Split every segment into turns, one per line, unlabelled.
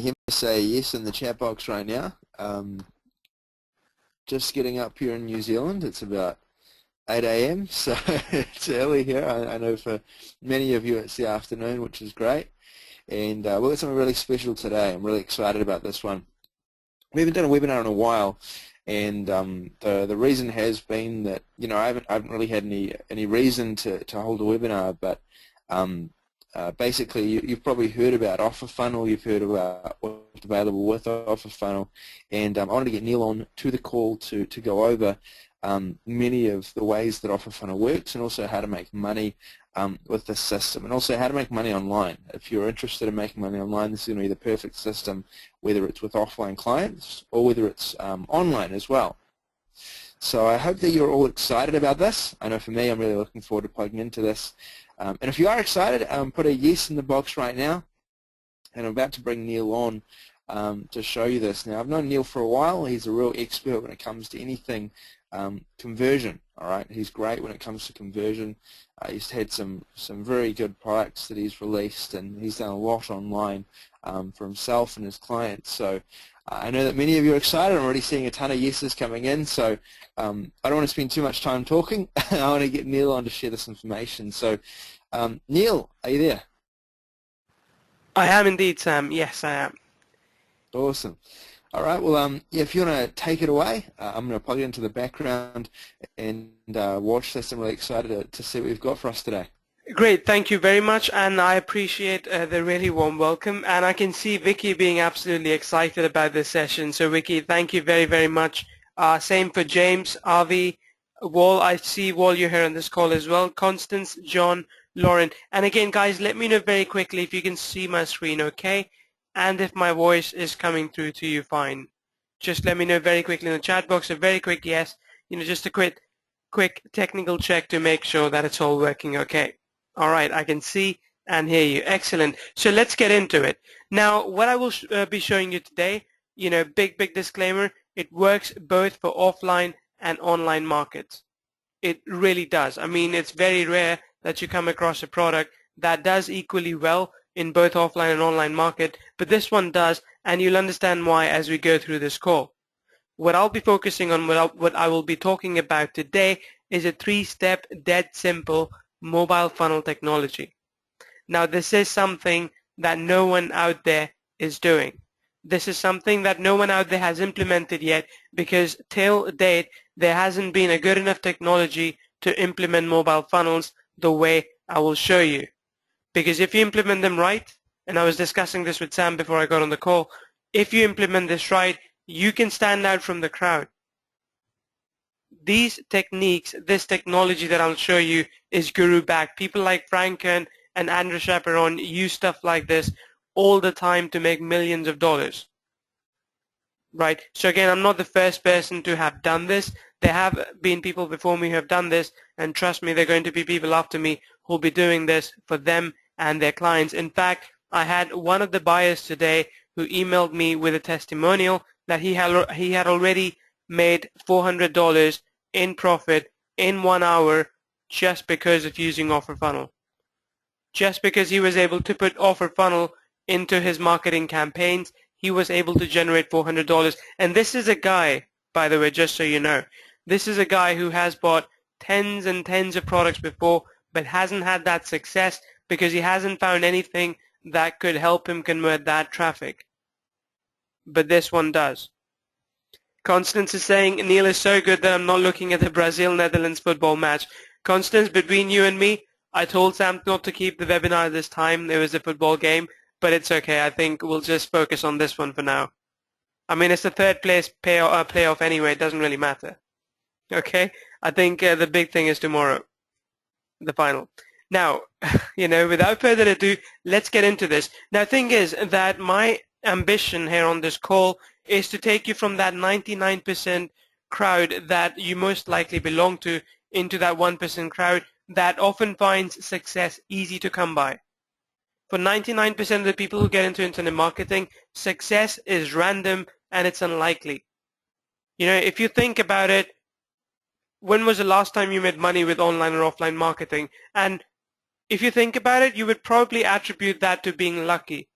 hear me say yes in the chat box right now. Just getting up here in New Zealand. It's about 8 a.m. so it's early here. I know for many of you it's the afternoon, which is great. And we've got something really special today. I'm really excited about this one. We haven't done a webinar in a while, and the reason has been that I haven't really had any reason to hold a webinar, but basically you've probably heard about Offer Funnel, you've heard about what's available with Offer Funnel, and I wanted to get Neil on to the call to go over many of the ways that Offer Funnel works, and also how to make money with this system, and also how to make money online. If you're interested in making money online, this is going to be the perfect system, whether it's with offline clients or whether it's online as well. So I hope that you're all excited about this. I know for me, I'm really looking forward to plugging into this. And if you are excited, put a yes in the box right now. And I'm about to bring Neil on to show you this. Now, I've known Neil for a while. He's a real expert when it comes to anything conversion. All right, he's great when it comes to conversion. He's had some very good products that he's released, and he's done a lot online for himself and his clients. So I know that many of you are excited. I'm already seeing a ton of yeses coming in. So I don't want to spend too much time talking. I want to get Neil on to share this information. So Neil, are you there?
I am indeed, Sam. Yes, I am.
Awesome. All right, well, yeah, if you want to take it away, I'm going to plug it into the background and watch this. I'm really excited to see what we've got for us today.
Great, thank you very much, and I appreciate the really warm welcome. And I can see Vicky being absolutely excited about this session. So, Vicky, thank you very, very much. Same for James, Avi, Wall. I see Wall, you're here on this call as well. Constance, John, Lauren. And again, guys, let me know very quickly if you can see my screen, okay? And if my voice is coming through to you fine. Just let me know very quickly in the chat box, a very quick yes. Just a quick technical check to make sure that it's all working okay. All right, I can see and hear you. Excellent. So let's get into it. Now, what I will be showing you today, big disclaimer, it works both for offline and online markets. It really does. I mean, it's very rare that you come across a product that does equally well in both offline and online market, but this one does, and you'll understand why as we go through this call. What I'll be focusing on, what I will be talking about today, is a 3-step, dead simple mobile funnel technology. Now, this is something that no one out there is doing. This is something that no one out there has implemented yet, because till date, there hasn't been a good enough technology to implement mobile funnels the way I will show you. Because if you implement them right, and I was discussing this with Sam before I got on the call, if you implement this right, you can stand out from the crowd. These techniques, this technology that I'll show you is guru-backed. People like Frank Kern and Andrew Chaperon use stuff like this all the time to make millions of dollars. Right? So again, I'm not the first person to have done this. There have been people before me who have done this, and trust me, there are going to be people after me who will be doing this for them and their clients. In fact, I had one of the buyers today who emailed me with a testimonial that he had already made $400 in profit in 1 hour just because of using Offer Funnel. Just because he was able to put Offer Funnel into his marketing campaigns, he was able to generate $400. And this is a guy, by the way, just so you know, this is a guy who has bought tens and tens of products before, but hasn't had that success because he hasn't found anything that could help him convert that traffic. But this one does. Constance is saying, Neil is so good that I'm not looking at the Brazil-Netherlands football match. Constance, between you and me, I told Sam not to keep the webinar this time. There was a football game, but it's okay. I think we'll just focus on this one for now. I mean, it's the third place playoff anyway. It doesn't really matter. Okay? I think the big thing is tomorrow, the final. Now, without further ado, let's get into this. Now, the thing is that my ambition here on this call is to take you from that 99% crowd that you most likely belong to into that 1% crowd that often finds success easy to come by. For 99% of the people who get into internet marketing, success is random and it's unlikely. If you think about it, when was the last time you made money with online or offline marketing? And if you think about it, you would probably attribute that to being lucky.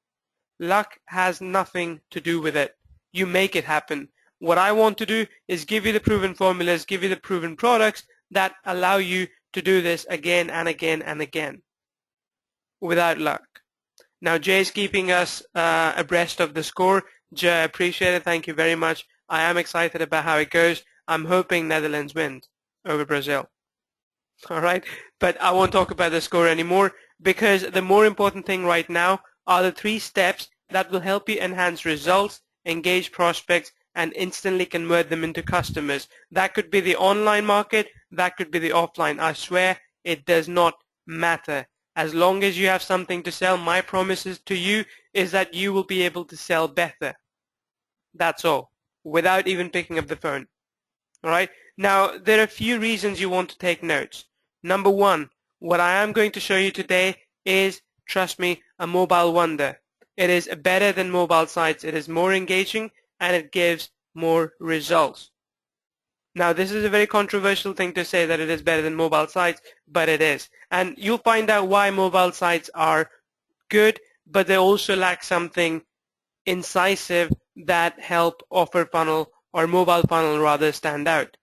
Luck has nothing to do with it. You make it happen. What I want to do is give you the proven formulas, give you the proven products that allow you to do this again and again and again without luck. Now, Jay's keeping us abreast of the score. Jay, I appreciate it. Thank you very much. I am excited about how it goes. I'm hoping Netherlands wins over Brazil. All right, but I won't talk about the score anymore because the more important thing right now are the 3 steps that will help you enhance results, engage prospects, and instantly convert them into customers. That could be the online market, that could be the offline. I swear it does not matter. As long as you have something to sell, my promises to you is that you will be able to sell better. That's all, without even picking up the phone. All right. Now, there are a few reasons you want to take notes. Number 1, what I am going to show you today is, trust me, a mobile wonder. It is better than mobile sites. It is more engaging and it gives more results. Now, this is a very controversial thing to say that it is better than mobile sites, but it is. And you'll find out why mobile sites are good, but they also lack something incisive that help offer funnel or mobile funnel rather stand out.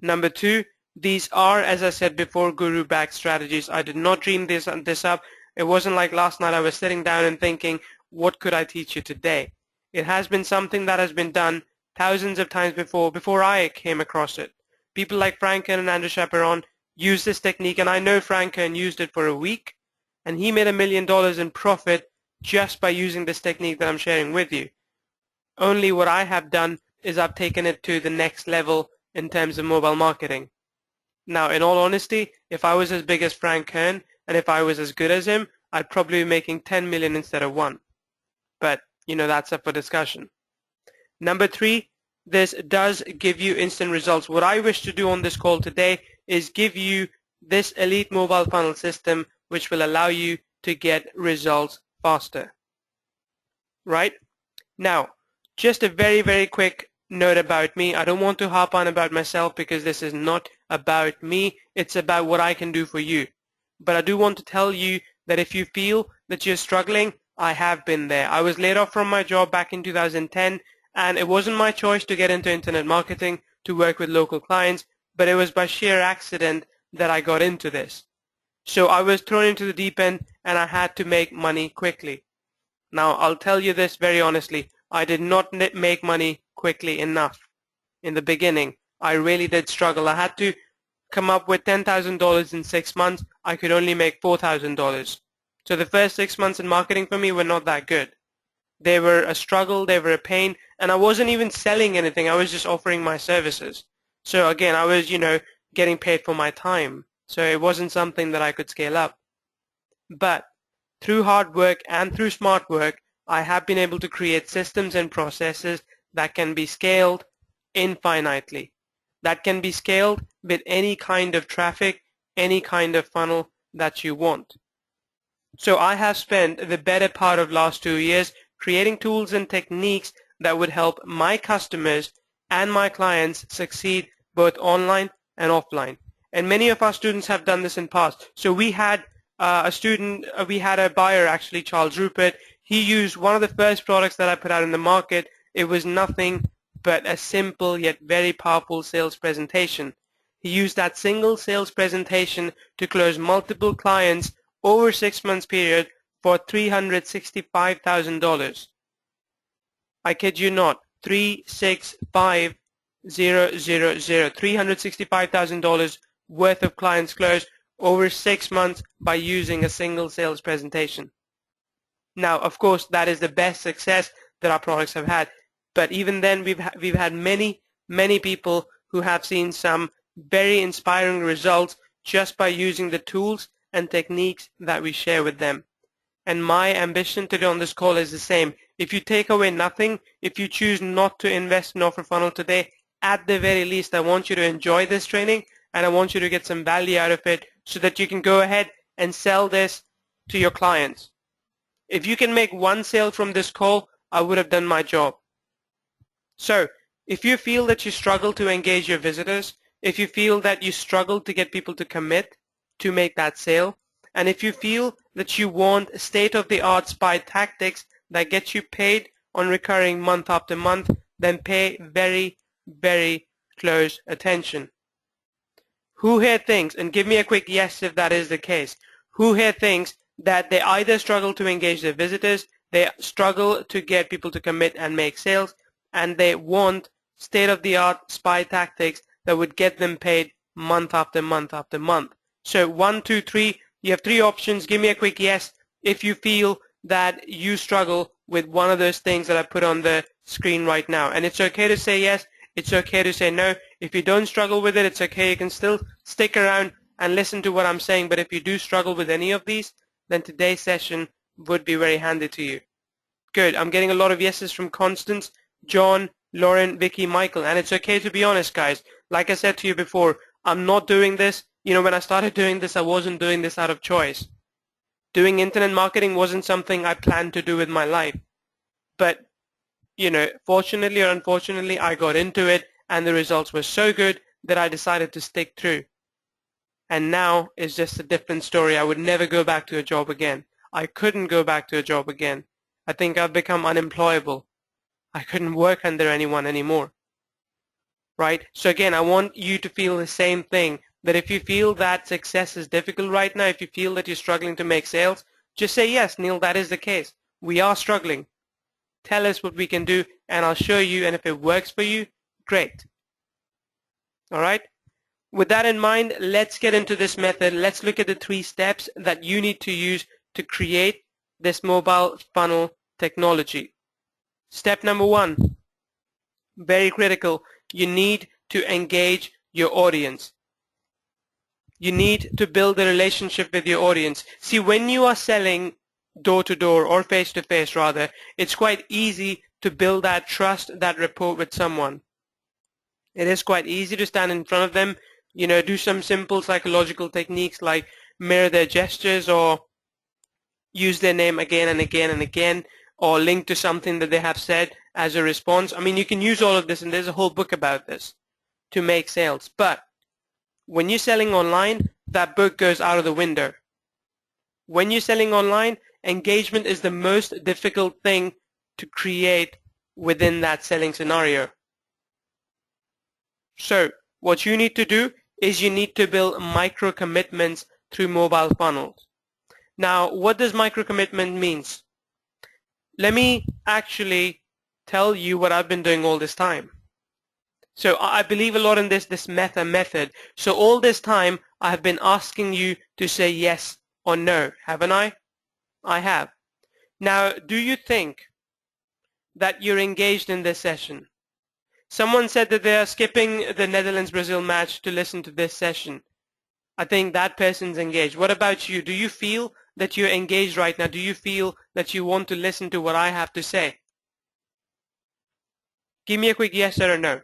Number 2, these are, as I said before, guru-backed strategies. I did not dream this up. It wasn't like last night I was sitting down and thinking, what could I teach you today? It has been something that has been done thousands of times before I came across it. People like Franken and Andrew Chaperon use this technique, and I know Franken used it for a week, and he made $1 million in profit just by using this technique that I'm sharing with you. Only what I have done is I've taken it to the next level in terms of mobile marketing. Now, in all honesty, if I was as big as Frank Kern and if I was as good as him, I'd probably be making 10 million instead of 1. But, that's up for discussion. Number 3, this does give you instant results. What I wish to do on this call today is give you this elite mobile funnel system which will allow you to get results faster. Right? Now, just a very, very quick note about me. I don't want to harp on about myself because this is not about me. It's about what I can do for you. But I do want to tell you that if you feel that you're struggling, I have been there. I was laid off from my job back in 2010, and it wasn't my choice to get into internet marketing to work with local clients, but it was by sheer accident that I got into this. So I was thrown into the deep end, and I had to make money quickly. Now, I'll tell you this very honestly. I did not make money quickly enough. In the beginning, I really did struggle. I had to come up with $10,000 in 6 months. I could only make $4,000. So the first 6 months in marketing for me were not that good. They were a struggle, they were a pain, and I wasn't even selling anything. I was just offering my services. So again, I was, getting paid for my time. So it wasn't something that I could scale up. But through hard work and through smart work, I have been able to create systems and processes that can be scaled infinitely. That can be scaled with any kind of traffic, any kind of funnel that you want. So I have spent the better part of last 2 years creating tools and techniques that would help my customers and my clients succeed both online and offline. And many of our students have done this in the past. So we had we had a buyer actually, Charles Rupert. He used one of the first products that I put out in the market. It was nothing but a simple yet very powerful sales presentation. He used that single sales presentation to close multiple clients over 6 months period for $365,000. I kid you not, $365,000 worth of clients closed over 6 months by using a single sales presentation. Now, of course, that is the best success that our products have had. But even then, we've had many people who have seen some very inspiring results just by using the tools and techniques that we share with them. And my ambition today on this call is the same. If you take away nothing, if you choose not to invest in Offer Funnel today, at the very least, I want you to enjoy this training and I want you to get some value out of it so that you can go ahead and sell this to your clients. If you can make one sale from this call, I would have done my job. So, if you feel that you struggle to engage your visitors, if you feel that you struggle to get people to commit to make that sale, and if you feel that you want state-of-the-art spy tactics that gets you paid on recurring month after month, then pay very, very close attention. Who here thinks, and give me a quick yes if that is the case, who here thinks that they either struggle to engage their visitors, they struggle to get people to commit and make sales, and they want state-of-the-art spy tactics that would get them paid month after month after month? So 1, 2, 3, you have 3 options. Give me a quick yes if you feel that you struggle with one of those things that I put on the screen right now. And it's okay to say yes, it's okay to say no. If you don't struggle with it, it's okay. You can still stick around and listen to what I'm saying. But if you do struggle with any of these, then today's session would be very handy to you. Good. I'm getting a lot of yeses from Constance, John, Lauren, Vicky, Michael. And it's okay to be honest, guys. Like I said to you before, I'm not doing this. You know, when I started doing this, I wasn't doing this out of choice. Doing internet marketing wasn't something I planned to do with my life. But, you know, fortunately or unfortunately, I got into it and the results were so good that I decided to stick through. And now it's just a different story. I would never go back to a job again. I couldn't go back to a job again. I think I've become unemployable. I couldn't work under anyone anymore. Right? So again, I want you to feel the same thing, that if you feel that success is difficult right now, if you feel that you're struggling to make sales, just say, yes, Neil, that is the case. We are struggling. Tell us what we can do, and I'll show you, and if it works for you, great. All right? With that in mind, let's get into this method. Let's look at the 3 steps that you need to use to create this mobile funnel technology. Step number 1, very critical. You need to engage your audience. You need to build a relationship with your audience. See, when you are selling door-to-door or face-to-face rather, it's quite easy to build that trust, that rapport with someone. It is quite easy to stand in front of them, you know, do some simple psychological techniques like mirror their gestures or use their name again and again and again, or link to something that they have said as a response. I mean, you can use all of this, and there's a whole book about this to make sales. But when you're selling online, that book goes out of the window. When you're selling online, engagement is the most difficult thing to create within that selling scenario. So what you need to do is you need to build micro commitments through mobile funnels. Now, what does micro commitment means? Let me actually tell you what I've been doing all this time. So I believe a lot in this method. So all this time I have been asking you to say yes or no, haven't I? I have. Now, do you think that you're engaged in this session? Someone said that they are skipping the Netherlands-Brazil match to listen to this session. I think that person's engaged. What about you? Do you feel that you're engaged right now? Do you feel that you want to listen to what I have to say? Give me a quick yes or a no.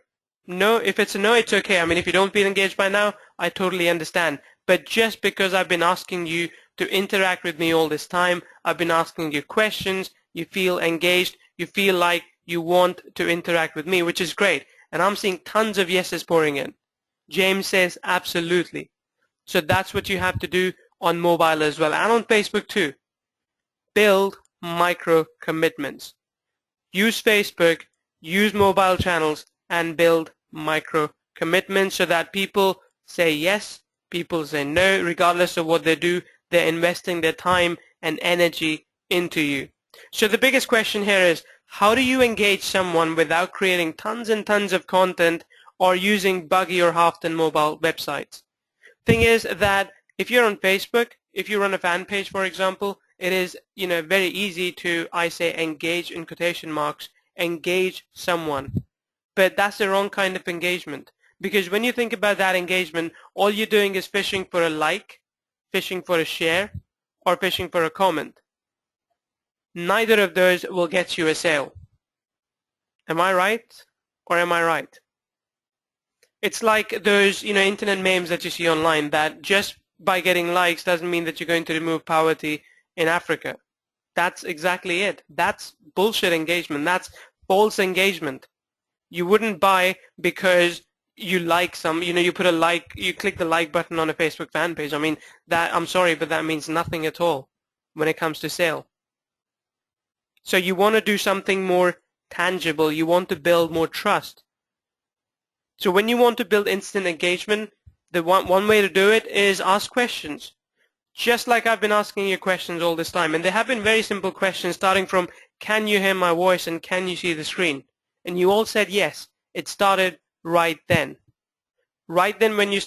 No, if it's a no, it's okay. I mean, if you don't feel engaged by now, I totally understand. But just because I've been asking you to interact with me all this time, I've been asking you questions, you feel engaged, you feel like you want to interact with me, which is great. And I'm seeing tons of yeses pouring in. James says absolutely. So that's what you have to do on mobile as well, and on Facebook too. Build micro commitments. Use Facebook, use mobile channels, and build micro commitments so that people say yes, people say no, regardless of what they do. They're investing their time and energy into you. So the biggest question here is, how do you engage someone without creating tons and tons of content or using buggy or half-done mobile websites? Thing is that if you're on Facebook, if you run a fan page, for example, it is, you know, very easy to, I say, engage in quotation marks, engage someone. But that's the wrong kind of engagement, because when you think about that engagement, all you're doing is fishing for a like, fishing for a share, or fishing for a comment. Neither of those will get you a sale. Am I right, or am I right? It's like those, you know, internet memes that you see online, that just by getting likes doesn't mean that you're going to remove poverty in Africa. That's exactly it. That's bullshit engagement. That's false engagement. You wouldn't buy because you like some, you know, you put a like, you click the like button on a Facebook fan page. I mean, that, I'm sorry, but that means nothing at all when it comes to sale. So you want to do something more tangible. You want to build more trust. So when you want to build instant engagement, the one way to do it is ask questions. Just like I've been asking you questions all this time. And they have been very simple questions, starting from, can you hear my voice and can you see the screen? And you all said yes. It started right then. Right then when you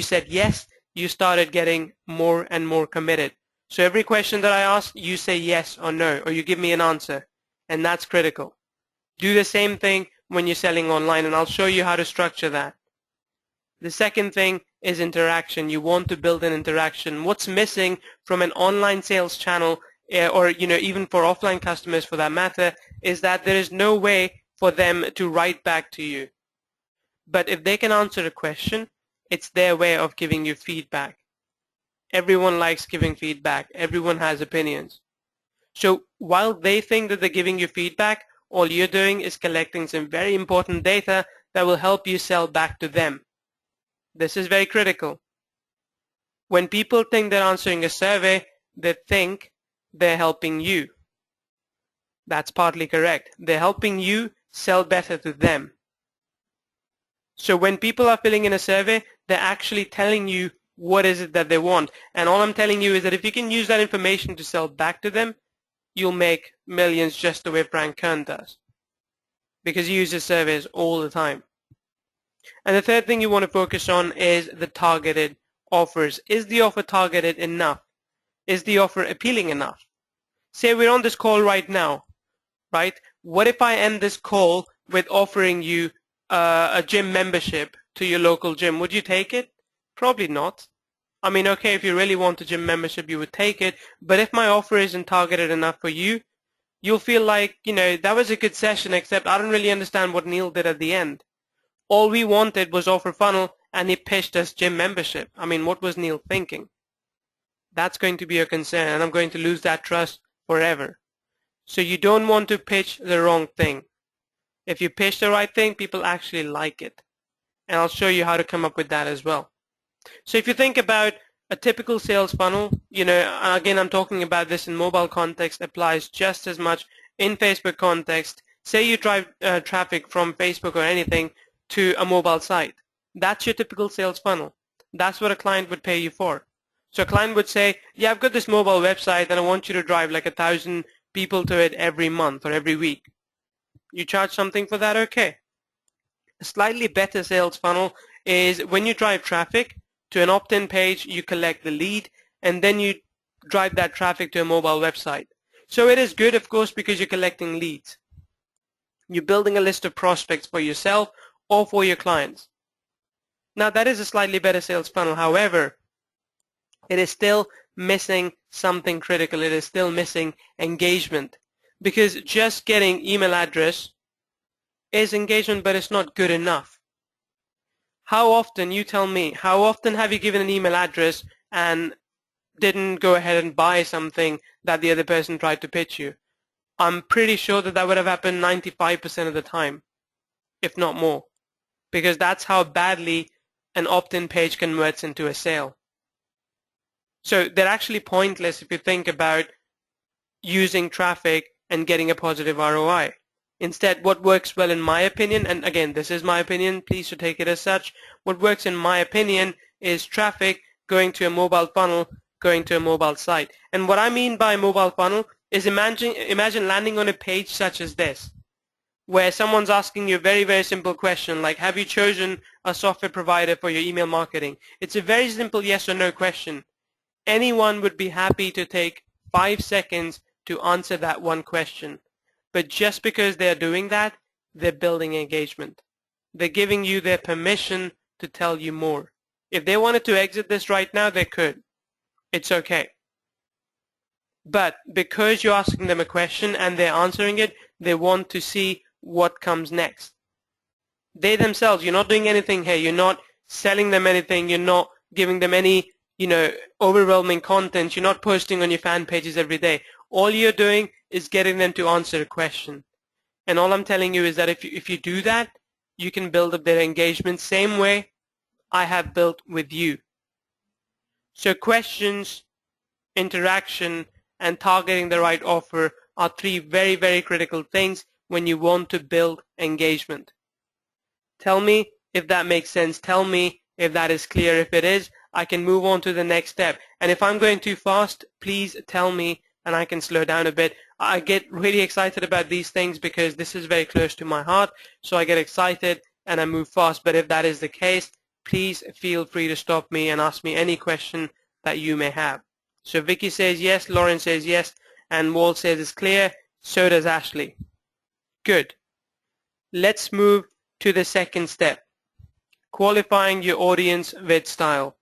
said yes, you started getting more and more committed. So every question that I ask, you say yes or no, or you give me an answer. And that's critical. Do the same thing when you're selling online, and I'll show you how to structure that. The second thing is interaction. You want to build an interaction. What's missing from an online sales channel, or even for offline customers for that matter, is that there is no way for them to write back to you. But if they can answer a question, it's their way of giving you feedback. Everyone likes giving feedback. Everyone has opinions. So while they think that they're giving you feedback, all you're doing is collecting some very important data that will help you sell back to them. This is very critical. When people think they're answering a survey, they think they're helping you. That's partly correct. They're helping you sell better to them. So when people are filling in a survey, they're actually telling you what is it that they want. And all I'm telling you is that if you can use that information to sell back to them, you'll make millions just the way Frank Kern does, because he uses surveys all the time. And the third thing you want to focus on is the targeted offers. Is the offer targeted enough? Is the offer appealing enough? Say we're on this call right now, right? What if I end this call with offering you a gym membership to your local gym? Would you take it? Probably not. I mean, okay, if you really want a gym membership, you would take it. But if my offer isn't targeted enough for you, you'll feel like, that was a good session, except I don't really understand what Neil did at the end. All we wanted was offer funnel, and he pitched us gym membership. I mean, what was Neil thinking? That's going to be a concern, and I'm going to lose that trust forever. So you don't want to pitch the wrong thing. If you pitch the right thing, people actually like it. And I'll show you how to come up with that as well. So if you think about a typical sales funnel, again, I'm talking about this in mobile context, applies just as much in Facebook context. Say you drive traffic from Facebook or anything to a mobile site. That's your typical sales funnel. That's what a client would pay you for. So a client would say, yeah, I've got this mobile website and I want you to drive like 1,000 people to it every month or every week. You charge something for that? Okay. A slightly better sales funnel is when you drive traffic to an opt-in page, you collect the lead, and then you drive that traffic to a mobile website. So it is good, of course, because you're collecting leads. You're building a list of prospects for yourself or for your clients. Now, that is a slightly better sales funnel. However, it is still missing something critical. It is still missing engagement, because just getting email address is engagement, but it's not good enough. How often, you tell me, how often have you given an email address and didn't go ahead and buy something that the other person tried to pitch you? I'm pretty sure that would have happened 95% of the time, if not more, because that's how badly an opt-in page converts into a sale. So they're actually pointless if you think about using traffic and getting a positive ROI. Instead, what works well in my opinion, and again, this is my opinion, please should take it as such, what works in my opinion is traffic going to a mobile funnel, going to a mobile site. And what I mean by mobile funnel is imagine landing on a page such as this, where someone's asking you a very, very simple question, like, have you chosen a software provider for your email marketing? It's a very simple yes or no question. Anyone would be happy to take 5 seconds to answer that one question. But just because they're doing that, they're building engagement. They're giving you their permission to tell you more. If they wanted to exit this right now, they could. It's okay. But because you're asking them a question and they're answering it, they want to see what comes next. They themselves, you're not doing anything here. You're not selling them anything. You're not giving them any, overwhelming content. You're not posting on your fan pages every day. All you're doing is getting them to answer a question. And all I'm telling you is that if you do that, you can build up their engagement same way I have built with you. So questions, interaction, and targeting the right offer are three very, very critical things when you want to build engagement. Tell me if that makes sense. Tell me if that is clear. If it is, I can move on to the next step. And if I'm going too fast, please tell me and I can slow down a bit. I get really excited about these things because this is very close to my heart. So I get excited and I move fast. But if that is the case, please feel free to stop me and ask me any question that you may have. So Vicky says yes, Lauren says yes, and Walt says it's clear. So does Ashley. Good. Let's move to the second step. Qualifying your audience with style.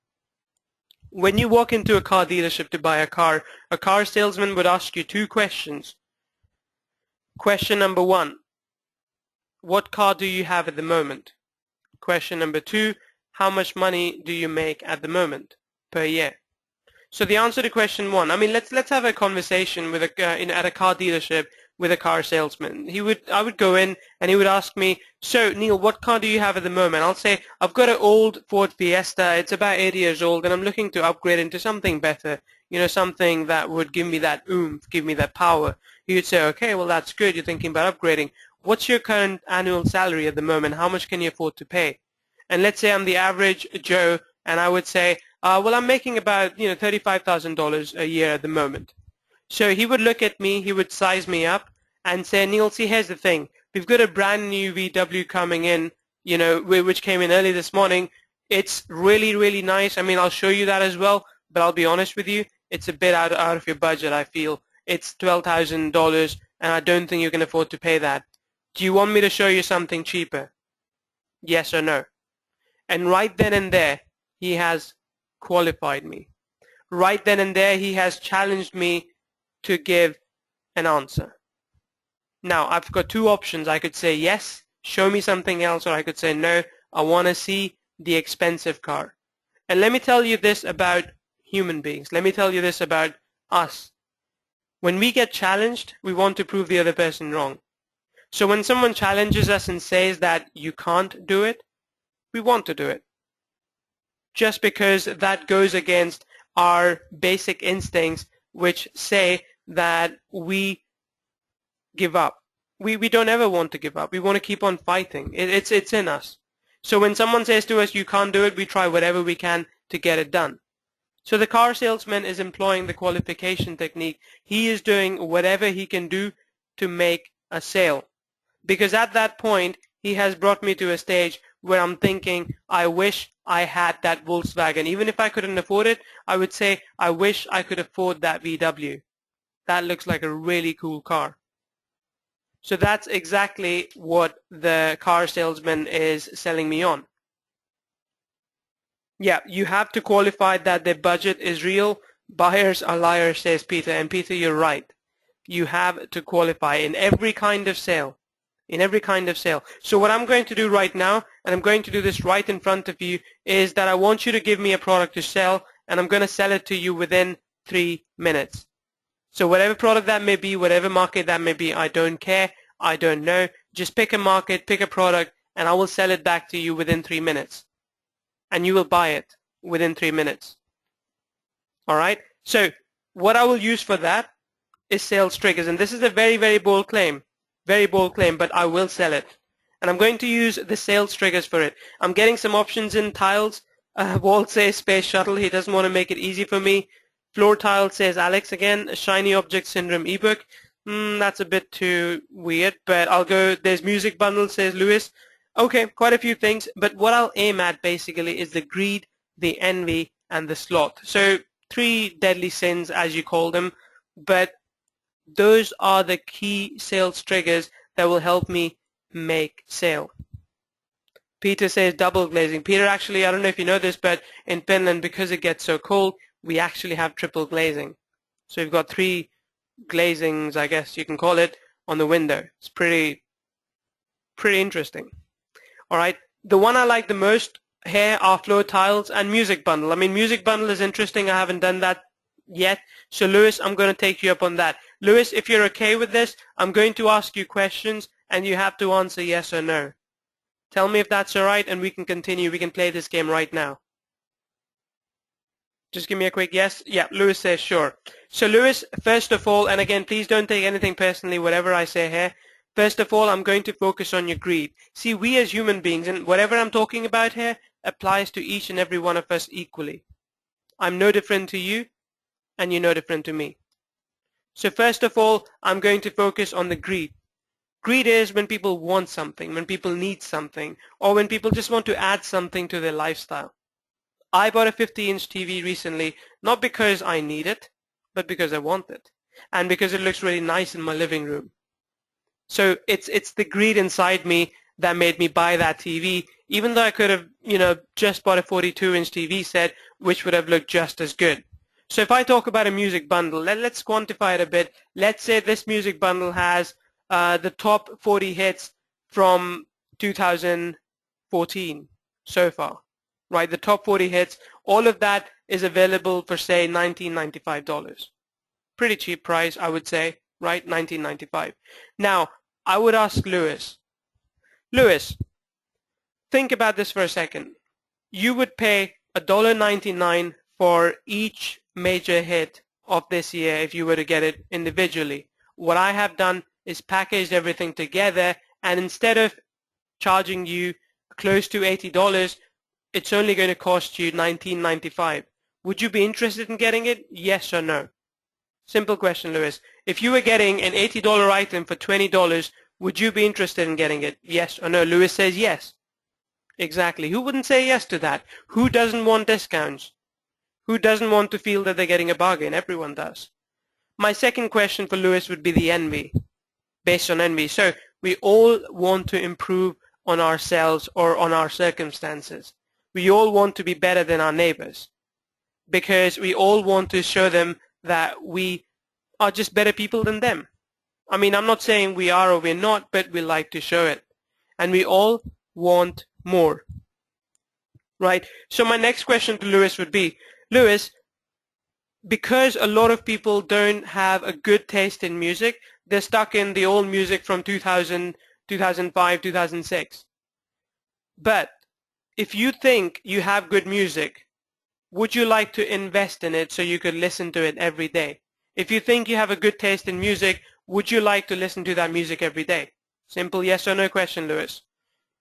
When you walk into a car dealership to buy a car salesman would ask you two questions. Question number one, what car do you have at the moment? Question number two, how much money do you make at the moment per year? So the answer to question one, I mean, let's have a conversation with at a car dealership with a car salesman. I would go in and he would ask me, so Neil, what car do you have at the moment? I'll say, I've got an old Ford Fiesta. It's about 8 years old and I'm looking to upgrade into something better, something that would give me that oomph, give me that power. He would say, okay, well, that's good. You're thinking about upgrading. What's your current annual salary at the moment? How much can you afford to pay? And let's say I'm the average Joe and I would say, well, I'm making about, $35,000 a year at the moment. So he would look at me, he would size me up and say, Neil, see, here's the thing. We've got a brand new VW coming in, which came in early this morning. It's really, really nice. I mean, I'll show you that as well, but I'll be honest with you. It's a bit out of your budget, I feel. It's $12,000 and I don't think you can afford to pay that. Do you want me to show you something cheaper? Yes or no? And right then and there, he has qualified me. Right then and there, he has challenged me to give an answer. Now, I've got two options. I could say yes, show me something else, or I could say no, I want to see the expensive car. And let me tell you this about human beings. Let me tell you this about us. When we get challenged, we want to prove the other person wrong. So when someone challenges us and says that you can't do it, we want to do it. Just because that goes against our basic instincts, which say that we give up. We don't ever want to give up. We want to keep on fighting. It's in us. So when someone says to us, you can't do it, we try whatever we can to get it done. So the car salesman is employing the qualification technique. He is doing whatever he can do to make a sale. Because at that point, he has brought me to a stage where I'm thinking, I wish I had that Volkswagen. Even if I couldn't afford it, I would say, I wish I could afford that VW. That looks like a really cool car. So that's exactly what the car salesman is selling me on. Yeah, you have to qualify that their budget is real. Buyers are liars, says Peter. And Peter, you're right. You have to qualify in every kind of sale. In every kind of sale. So what I'm going to do right now, and I'm going to do this right in front of you, is that I want you to give me a product to sell, and I'm going to sell it to you within 3 minutes. So whatever product that may be, whatever market that may be, I don't care. I don't know. Just pick a market, pick a product, and I will sell it back to you within 3 minutes. And you will buy it within 3 minutes. All right? So what I will use for that is sales triggers. And this is a very, very bold claim. Very bold claim, but I will sell it. And I'm going to use the sales triggers for it. I'm getting some options in tiles. Walt says space shuttle. He doesn't want to make it easy for me. Floor tile says Alex again. Shiny object syndrome ebook. That's a bit too weird, but I'll go. There's music bundle, says Lewis. Okay, quite a few things, but what I'll aim at basically is the greed, the envy, and the sloth. So 3 deadly sins, as you call them, but those are the key sales triggers that will help me make sale. Peter says double glazing. Peter, actually, I don't know if you know this, but in Finland, because it gets so cold, we actually have triple glazing. So we've got 3 glazings, I guess you can call it, on the window. It's pretty interesting. All right. The one I like the most here are floor tiles and music bundle. I mean, music bundle is interesting. I haven't done that yet. So Lewis, I'm going to take you up on that. Lewis, if you're okay with this, I'm going to ask you questions and you have to answer yes or no. Tell me if that's all right and we can continue. We can play this game right now. Just give me a quick yes. Yeah, Lewis says sure. So Lewis, first of all, and again, please don't take anything personally, whatever I say here. First of all, I'm going to focus on your greed. See, we as human beings, and whatever I'm talking about here applies to each and every one of us equally. I'm no different to you, and you're no different to me. So first of all, I'm going to focus on the greed. Greed is when people want something, when people need something, or when people just want to add something to their lifestyle. I bought a 50-inch TV recently, not because I need it, but because I want it, and because it looks really nice in my living room. So it's the greed inside me that made me buy that TV, even though I could have, just bought a 42-inch TV set, which would have looked just as good. So if I talk about a music bundle, let's quantify it a bit. Let's say this music bundle has the top 40 hits from 2014 so far, right? The top 40 hits, all of that is available for, say, $19.95. Pretty cheap price, I would say, right? $19.95. Now, I would ask Lewis, think about this for a second. You would pay $1.99 for each major hit of this year if you were to get it individually. What I have done is packaged everything together, and instead of charging you close to $80, it's only going to cost you $19.95. Would you be interested in getting it? Yes or no? Simple question, Lewis. If you were getting an $80 item for $20, would you be interested in getting it? Yes or no? Lewis says yes. Exactly. Who wouldn't say yes to that? Who doesn't want discounts? Who doesn't want to feel that they're getting a bargain? Everyone does. My second question for Lewis would be the envy, based on envy. So we all want to improve on ourselves or on our circumstances. We all want to be better than our neighbors because we all want to show them that we are just better people than them. I mean, I'm not saying we are or we're not, but we like to show it. And we all want more, right? So my next question to Lewis would be, Lewis, because a lot of people don't have a good taste in music, they're stuck in the old music from 2000, 2005, 2006. But if you think you have good music, would you like to invest in it so you could listen to it every day? If you think you have a good taste in music, would you like to listen to that music every day? Simple yes or no question, Lewis.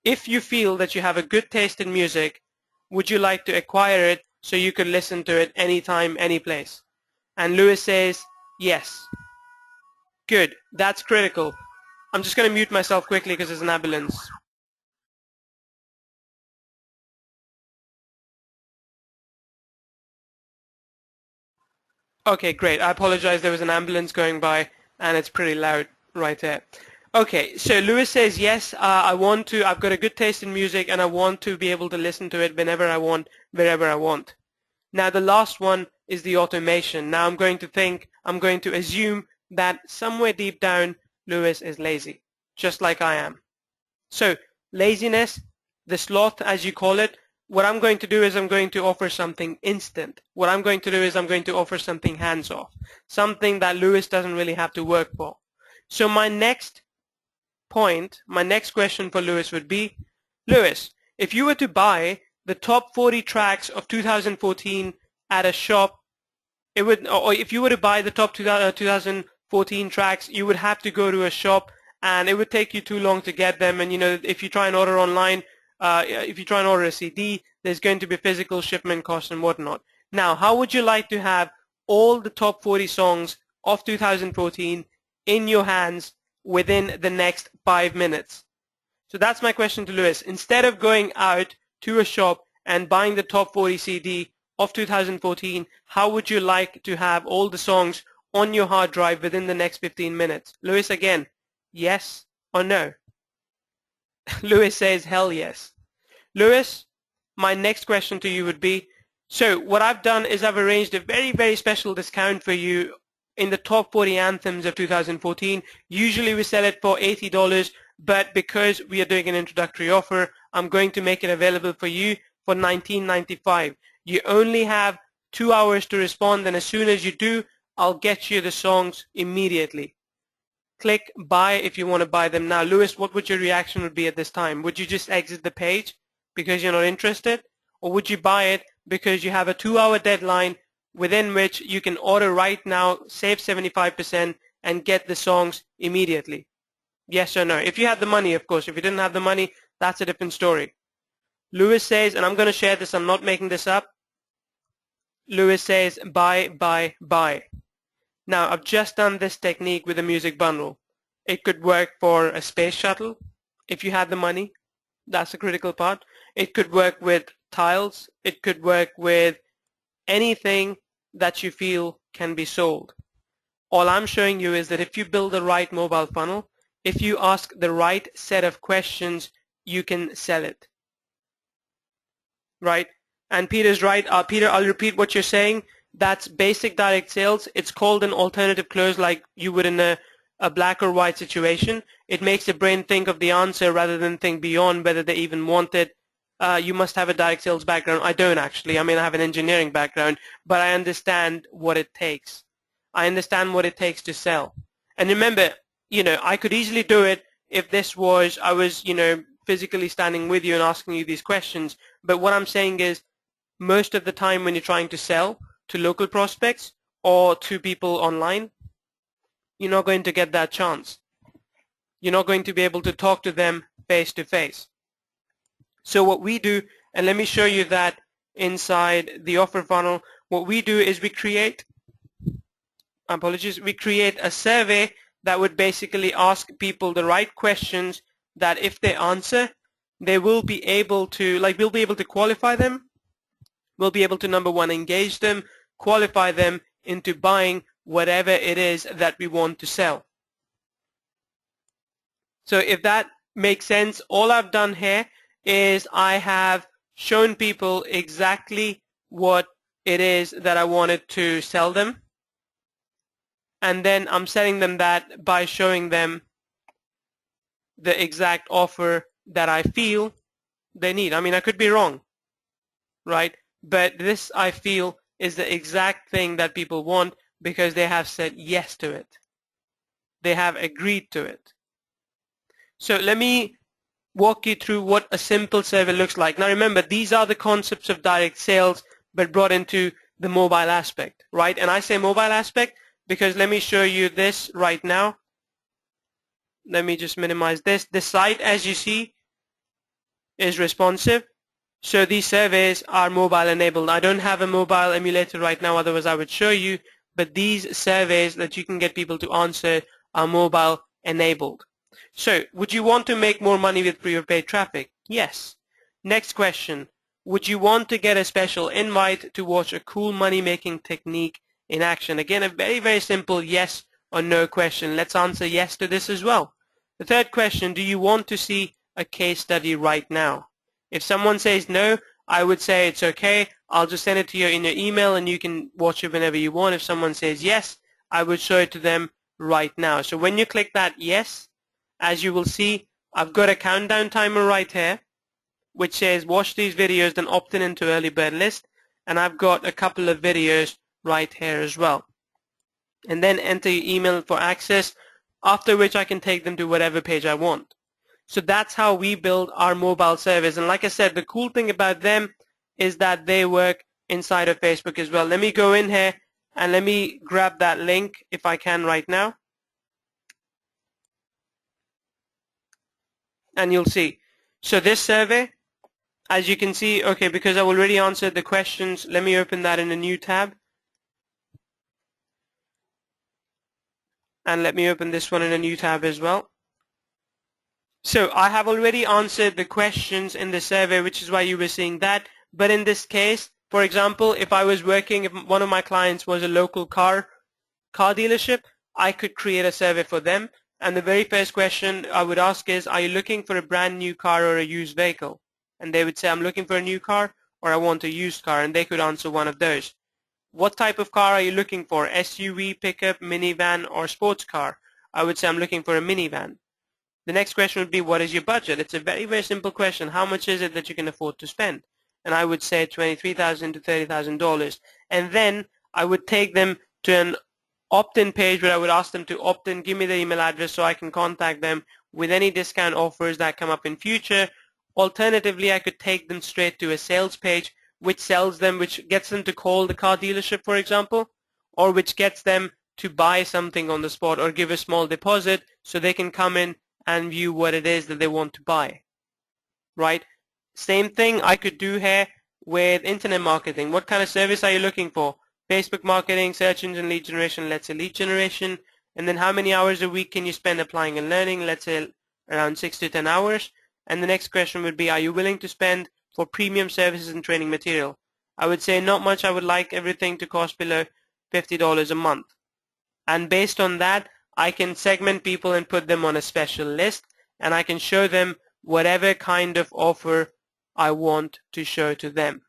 If you feel that you have a good taste in music, would you like to acquire it so you could listen to it anytime, any place? And Lewis says yes. Good. That's critical. I'm just going to mute myself quickly because there's an ambulance. Okay, great. I apologize. There was an ambulance going by, and it's pretty loud right there. Okay, so Lewis says, yes, I've got a good taste in music, and I want to be able to listen to it whenever I want, wherever I want. Now, the last one is the automation. Now, I'm going to assume that somewhere deep down, Lewis is lazy, just like I am. So, laziness, the sloth, as you call it, what I'm going to do is I'm going to offer something instant. What I'm going to do is I'm going to offer something hands-off, something that Lewis doesn't really have to work for. So my next question for Lewis would be, Lewis, if you were to buy the top 40 tracks of 2014 at a shop, or if you were to buy the top 2014 tracks, you would have to go to a shop, and it would take you too long to get them. And if you try and order online, if you try and order a CD, there's going to be physical shipment costs and whatnot. Now, how would you like to have all the top 40 songs of 2014 in your hands within the next 5 minutes? So that's my question to Lewis. Instead of going out to a shop and buying the top 40 CD of 2014, how would you like to have all the songs on your hard drive within the next 15 minutes? Lewis, again, yes or no? Lewis says, hell yes. Lewis, my next question to you would be, so what I've done is I've arranged a very, very special discount for you in the top 40 anthems of 2014. Usually we sell it for $80, but because we are doing an introductory offer, I'm going to make it available for you for $19.95. You only have 2 hours to respond, and as soon as you do, I'll get you the songs immediately. Click buy if you want to buy them now. Lewis, what would your reaction would be at this time? Would you just exit the page because you're not interested? Or would you buy it because you have a 2-hour deadline within which you can order right now, save 75%, and get the songs immediately? Yes or no? If you had the money, of course. If you didn't have the money, that's a different story. Lewis says, and I'm going to share this, I'm not making this up. Lewis says, buy, buy, buy. Now, I've just done this technique with a music bundle. It could work for a space shuttle if you had the money. That's the critical part. It could work with tiles. It could work with anything that you feel can be sold. All I'm showing you is that if you build the right mobile funnel, if you ask the right set of questions, you can sell it. Right? And Peter's right. Peter, I'll repeat what you're saying. That's basic direct sales. It's called an alternative close like you would in a black or white situation. It makes the brain think of the answer rather than think beyond whether they even want it. You must have a direct sales background. I don't actually. I mean, I have an engineering background, but I understand what it takes. I understand what it takes to sell. And remember, I could easily do it if I was, physically standing with you and asking you these questions. But what I'm saying is most of the time when you're trying to sell to local prospects or to people online, you're not going to get that chance. You're not going to be able to talk to them face to face. So what we do, and let me show you that inside the offer funnel, what we do is we create a survey that would basically ask people the right questions that if they answer, they will be able to, we'll be able to qualify them. We'll be able to, number one, engage them, qualify them into buying whatever it is that we want to sell. So if that makes sense, all I've done here is I have shown people exactly what it is that I wanted to sell them. And then I'm selling them that by showing them the exact offer that I feel they need. I mean, I could be wrong, right? But this, I feel, is the exact thing that people want because they have said yes to it. They have agreed to it. So let me walk you through what a simple survey looks like. Now remember, these are the concepts of direct sales, but brought into the mobile aspect, right? And I say mobile aspect because let me show you this right now. Let me just minimize this. The site, as you see, is responsive. So these surveys are mobile enabled. I don't have a mobile emulator right now, otherwise I would show you, but these surveys that you can get people to answer are mobile enabled. So would you want to make more money with free or paid traffic? Yes. Next question. Would you want to get a special invite to watch a cool money-making technique in action? Again, a very, very simple yes or no question. Let's answer yes to this as well. The third question, do you want to see a case study right now? If someone says no, I would say it's okay. I'll just send it to you in your email and you can watch it whenever you want. If someone says yes, I would show it to them right now. So when you click that yes, as you will see, I've got a countdown timer right here, which says watch these videos, then opt in into early bird list. And I've got a couple of videos right here as well. And then enter your email for access, after which I can take them to whatever page I want. So that's how we build our mobile service. And like I said, the cool thing about them is that they work inside of Facebook as well. Let me go in here and let me grab that link if I can right now. And you'll see. So this survey, as you can see, okay, because I've already answered the questions, let me open that in a new tab. And let me open this one in a new tab as well. So I have already answered the questions in the survey, which is why you were seeing that. But in this case, for example, if one of my clients was a local car dealership, I could create a survey for them. And the very first question I would ask is, are you looking for a brand new car or a used vehicle? And they would say, I'm looking for a new car or I want a used car. And they could answer one of those. What type of car are you looking for? SUV, pickup, minivan, or sports car? I would say I'm looking for a minivan. The next question would be, what is your budget? It's a very, very simple question. How much is it that you can afford to spend? And I would say $23,000 to $30,000. And then I would take them to an opt-in page where I would ask them to opt in, give me the email address so I can contact them with any discount offers that come up in future, Alternatively, I could take them straight to a sales page which sells them, which gets them to call the car dealership, for example, or which gets them to buy something on the spot or give a small deposit so they can come in and view what it is that they want to buy, right? Same thing I could do here with internet marketing. What kind of service are you looking for? Facebook marketing, search engine lead generation, let's say lead generation, and then how many hours a week can you spend applying and learning? Let's say around 6 to 10 hours. And the next question would be, are you willing to spend for premium services and training material? I would say not much. I would like everything to cost below $50 a month. And based on that, I can segment people and put them on a special list, and I can show them whatever kind of offer I want to show to them.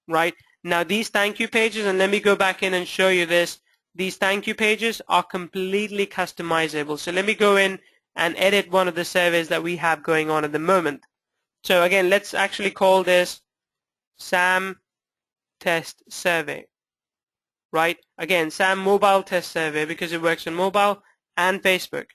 Right? Now these thank you pages, and let me go back in and show you this, these thank you pages are completely customizable. So let me go in and edit one of the surveys that we have going on at the moment. So again, let's actually call this SAM test survey. Right? Again, SAM mobile test survey because it works on mobile and Facebook.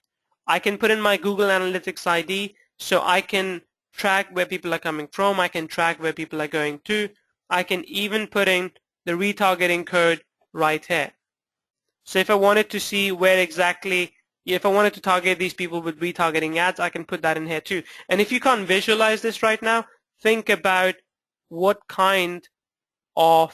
I can put in my Google Analytics ID so I can track where people are coming from. I can track where people are going to. I can even put in the retargeting code right here. So if I wanted to see where exactly, if I wanted to target these people with retargeting ads, I can put that in here too. And if you can't visualize this right now, think about what kind of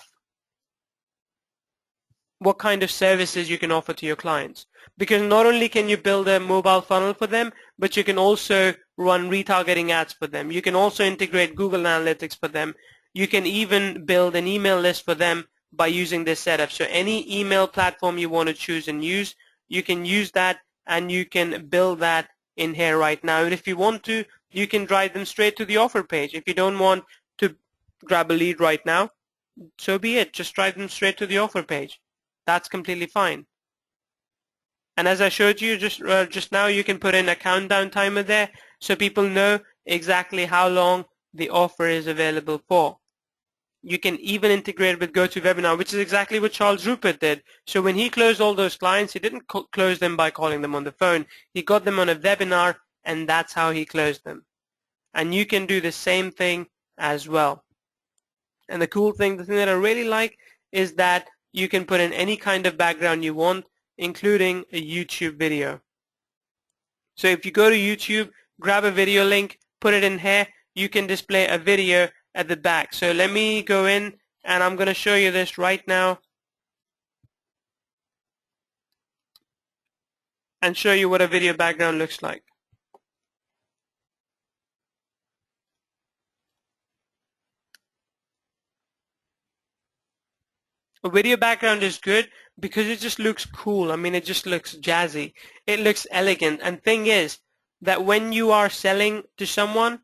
services you can offer to your clients. Because not only can you build a mobile funnel for them, but you can also run retargeting ads for them. You can also integrate Google Analytics for them. You can even build an email list for them by using this setup. So any email platform you want to choose and use, you can use that and you can build that in here right now. And if you want to, you can drive them straight to the offer page. If you don't want to grab a lead right now, so be it. Just drive them straight to the offer page. That's completely fine. And as I showed you just now, you can put in a countdown timer there so people know exactly how long the offer is available for. You can even integrate with GoToWebinar, which is exactly what Charles Rupert did. So when he closed all those clients, he didn't close them by calling them on the phone. He got them on a webinar, and that's how he closed them. And you can do the same thing as well. And the cool thing, the thing that I really like is that you can put in any kind of background you want, including a YouTube video. So if you go to YouTube, grab a video link, put it in here, you can display a video at the back. So let me go in and I'm going to show you this right now and show you what a video background looks like. A video background is good because it just looks cool. I mean, it just looks jazzy. It looks elegant. And thing is that when you are selling to someone,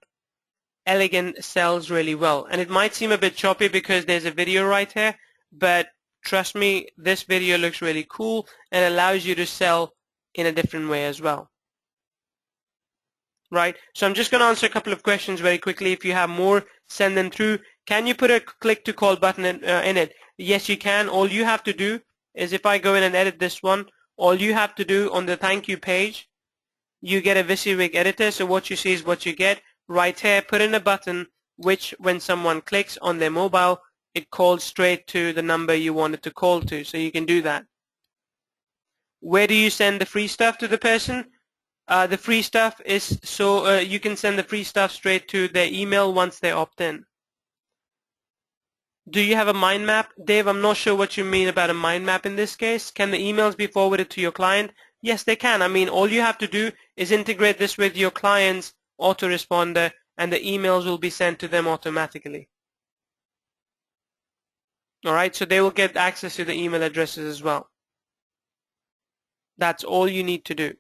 elegant sells really well. And it might seem a bit choppy because there's a video right here, but trust me, this video looks really cool and allows you to sell in a different way as well. Right? So I'm just going to answer a couple of questions very quickly. If you have more, send them through. Can you put a click to call button in it? Yes, you can. All you have to do is, if I go in and edit this one, all you have to do on the thank you page, you get a WYSIWYG editor. So what you see is what you get. Right here, put in a button which, when someone clicks on their mobile, it calls straight to the number you want it to call to. So you can do that. Where do you send the free stuff to the person? The free stuff is so you can send the free stuff straight to their email once they opt in. Do you have a mind map? Dave, I'm not sure what you mean about a mind map in this case. Can the emails be forwarded to your client? Yes, they can. I mean, all you have to do is integrate this with your client's autoresponder and the emails will be sent to them automatically. All right, so they will get access to the email addresses as well. That's all you need to do.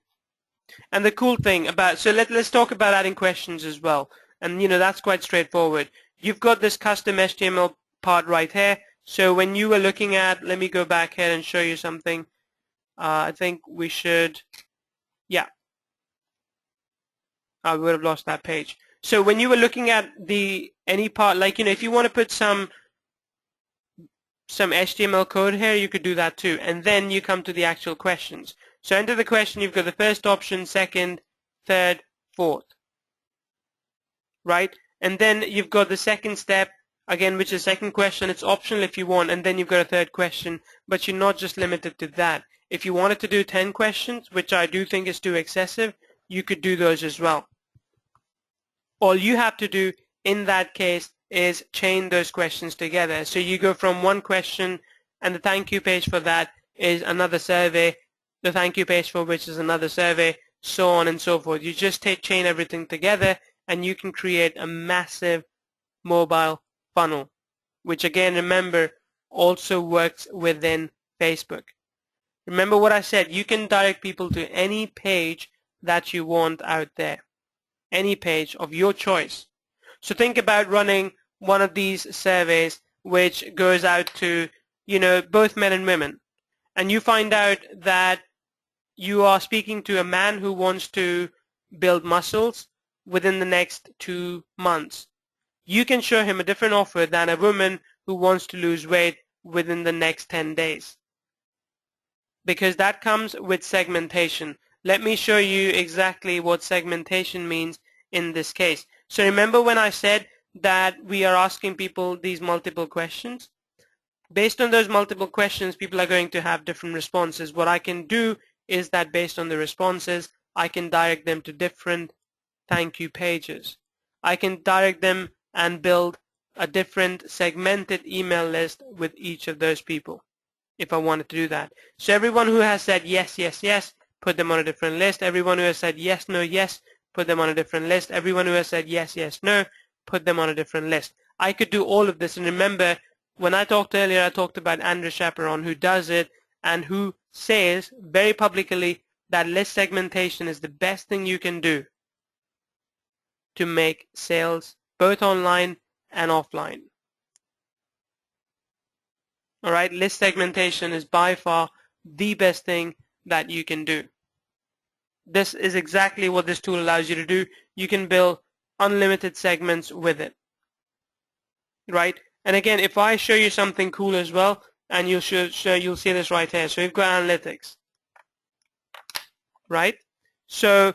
And the cool thing about, so let's talk about adding questions as well. And that's quite straightforward. You've got this custom HTML part right here. So when you were looking at, let me go back here and show you something. I think we should, yeah. I would have lost that page. So when you were looking at any part, like, if you want to put some HTML code here, you could do that too. And then you come to the actual questions. So enter the question, you've got the first option, second, third, fourth. right? And then you've got the second step, again, which is second question. It's optional if you want, and then you've got a third question, but you're not just limited to that. If you wanted to do 10 questions, which I do think is too excessive, you could do those as well. All you have to do in that case is chain those questions together. So you go from one question, and the thank you page for that is another survey, the thank you page for which is another survey, so on and so forth. You just chain everything together, and you can create a massive mobile funnel, which again, remember, also works within Facebook. Remember what I said, you can direct people to any page that you want out there, any page of your choice. So think about running one of these surveys which goes out to, both men and women, and you find out that you are speaking to a man who wants to build muscles within the next 2 months. You can show him a different offer than a woman who wants to lose weight within the next 10 days. Because that comes with segmentation. Let me show you exactly what segmentation means in this case. So remember when I said that we are asking people these multiple questions? Based on those multiple questions, people are going to have different responses. What I can do is that based on the responses, I can direct them to different thank you pages. I can direct them and build a different segmented email list with each of those people if I wanted to do that. So everyone who has said yes, yes, yes, put them on a different list. Everyone who has said yes, no, yes, put them on a different list. Everyone who has said yes, yes, no, put them on a different list. I could do all of this, and remember, when I talked earlier, I talked about Andrew Chaperon, who does it and who says very publicly that list segmentation is the best thing you can do to make sales both online and offline. All right, list segmentation is by far the best thing that you can do. This is exactly what this tool allows you to do. You can build unlimited segments with it, right? And again, if I show you something cool as well, and you'll see this right here. So we've got analytics, right? So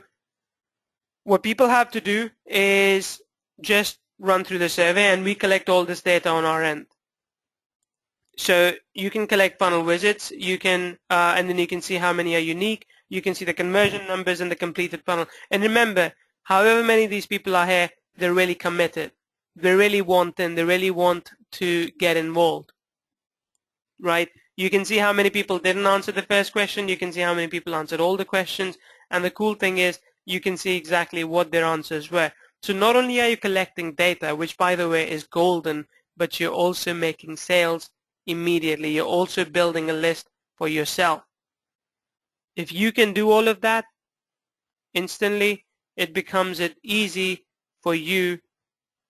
what people have to do is just run through the survey, and we collect all this data on our end. So you can collect funnel visits, you can, and then you can see how many are unique. You can see the conversion numbers and the completed funnel. And remember, however many of these people are here, they're really committed. They really want in. They really want to get involved, right? You can see how many people didn't answer the first question. You can see how many people answered all the questions. And the cool thing is you can see exactly what their answers were. So not only are you collecting data, which by the way is golden, but you're also making sales immediately. You're also building a list for yourself. If you can do all of that instantly, it becomes it easy for you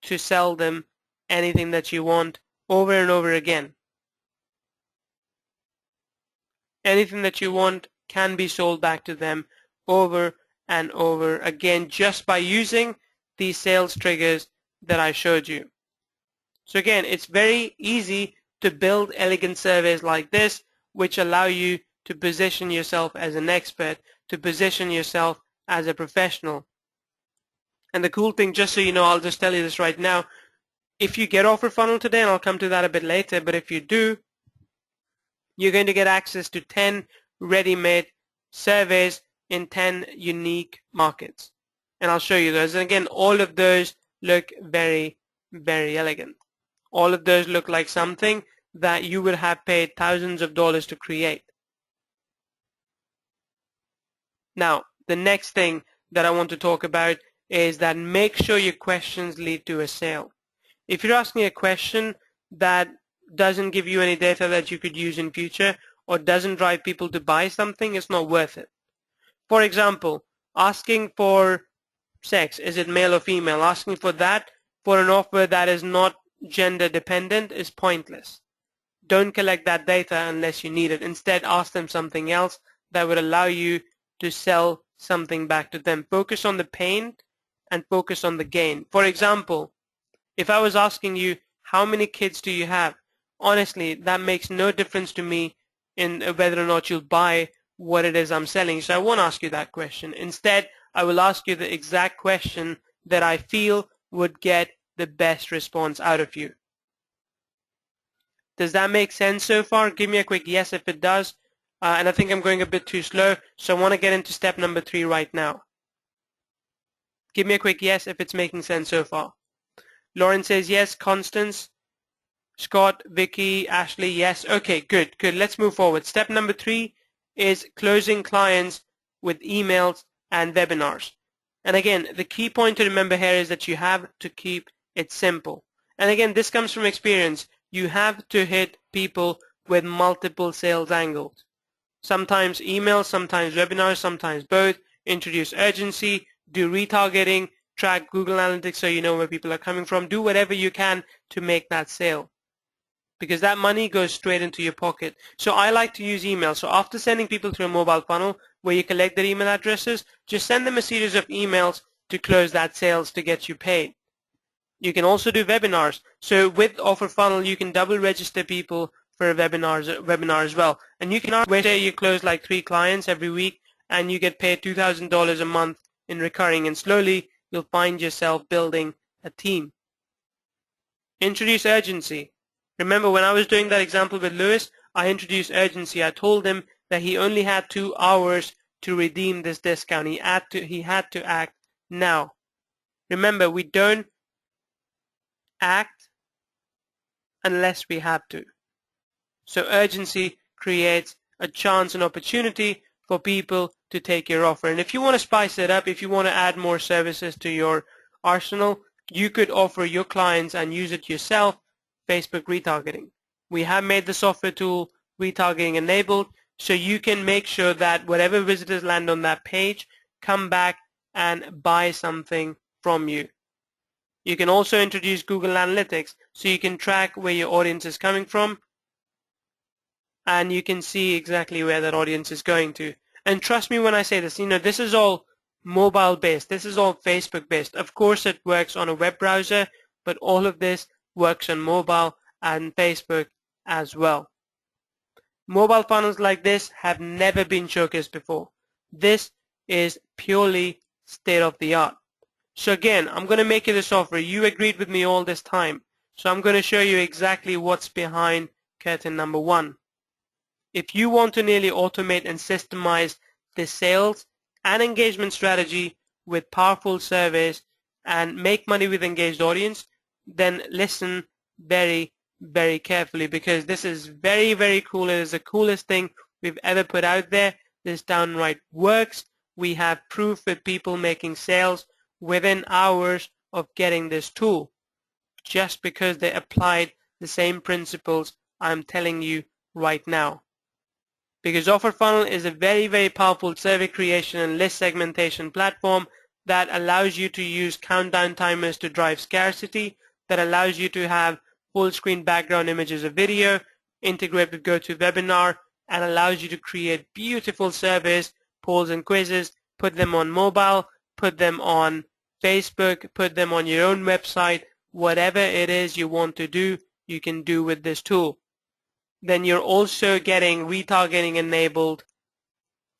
to sell them anything that you want over and over again. Anything that you want can be sold back to them over and over again just by using these sales triggers that I showed you. So again, it's very easy to build elegant surveys like this, which allow you to position yourself as an expert, to position yourself as a professional. And the cool thing, just so you know, I'll just tell you this right now, if you get offer funnel today, and I'll come to that a bit later, but if you do, you're going to get access to 10 ready-made surveys in 10 unique markets. And I'll show you those. And again, all of those look very, very elegant. All of those look like something that you would have paid thousands of dollars to create. Now, the next thing that I want to talk about is that make sure your questions lead to a sale. If you're asking a question that doesn't give you any data that you could use in future or doesn't drive people to buy something, it's not worth it. For example, asking for sex, is it male or female? Asking for that for an offer that is not gender dependent is pointless. Don't collect that data unless you need it. Instead, ask them something else that would allow you to sell something back to them. Focus on the pain and focus on the gain. For example, if I was asking you, how many kids do you have? Honestly, that makes no difference to me in whether or not you'll buy what it is I'm selling. So I won't ask you that question. Instead, I will ask you the exact question that I feel would get the best response out of you. Does that make sense so far? Give me a quick yes if it does. And I think I'm going a bit too slow, so I want to get into step number 3 right now. Give me a quick yes if it's making sense so far. Lauren says yes. Constance, Scott, Vicky, Ashley, yes. Okay, good. Let's move forward. Step number 3 is closing clients with emails and webinars. And again, the key point to remember here is that you have to keep it simple. And again, this comes from experience. You have to hit people with multiple sales angles. Sometimes emails, sometimes webinars, sometimes both. Introduce urgency, do retargeting, track Google Analytics so you know where people are coming from. Do whatever you can to make that sale, because that money goes straight into your pocket. So I like to use email. So after sending people through a mobile funnel where you collect their email addresses, just send them a series of emails to close that sales to get you paid. You can also do webinars. So with Offer Funnel, you can double register people for a webinar as well. And you can where you close like 3 clients every week and you get paid $2,000 a month in recurring, and slowly you'll find yourself building a team. Introduce urgency. Remember when I was doing that example with Lewis, I introduced urgency. I told him that he only had 2 hours to redeem this discount. He had to act now. Remember, we don't act unless we have to. So urgency creates a chance and opportunity for people to take your offer. And if you want to spice it up, if you want to add more services to your arsenal, you could offer your clients and use it yourself Facebook retargeting. We have made the software tool retargeting enabled, so you can make sure that whatever visitors land on that page come back and buy something from you. You can also introduce Google Analytics so you can track where your audience is coming from and you can see exactly where that audience is going to. And trust me when I say this, this is all mobile based. This is all Facebook based. Of course it works on a web browser, but all of this works on mobile and Facebook as well. Mobile funnels like this have never been showcased before. This is purely state of the art. So again, I'm going to make you this offer. You agreed with me all this time. So I'm going to show you exactly what's behind curtain number 1. If you want to nearly automate and systemize the sales and engagement strategy with powerful surveys and make money with engaged audience, then listen very, very carefully, because this is very, very cool. It is the coolest thing we've ever put out there. This downright works. We have proof with people making sales within hours of getting this tool, just because they applied the same principles I'm telling you right now. Because Offer Funnel is a very, very powerful survey creation and list segmentation platform that allows you to use countdown timers to drive scarcity, that allows you to have full screen background images of video, integrate with GoToWebinar, and allows you to create beautiful surveys, polls and quizzes, put them on mobile, put them on Facebook, put them on your own website. Whatever it is you want to do, you can do with this tool. Then you're also getting retargeting enabled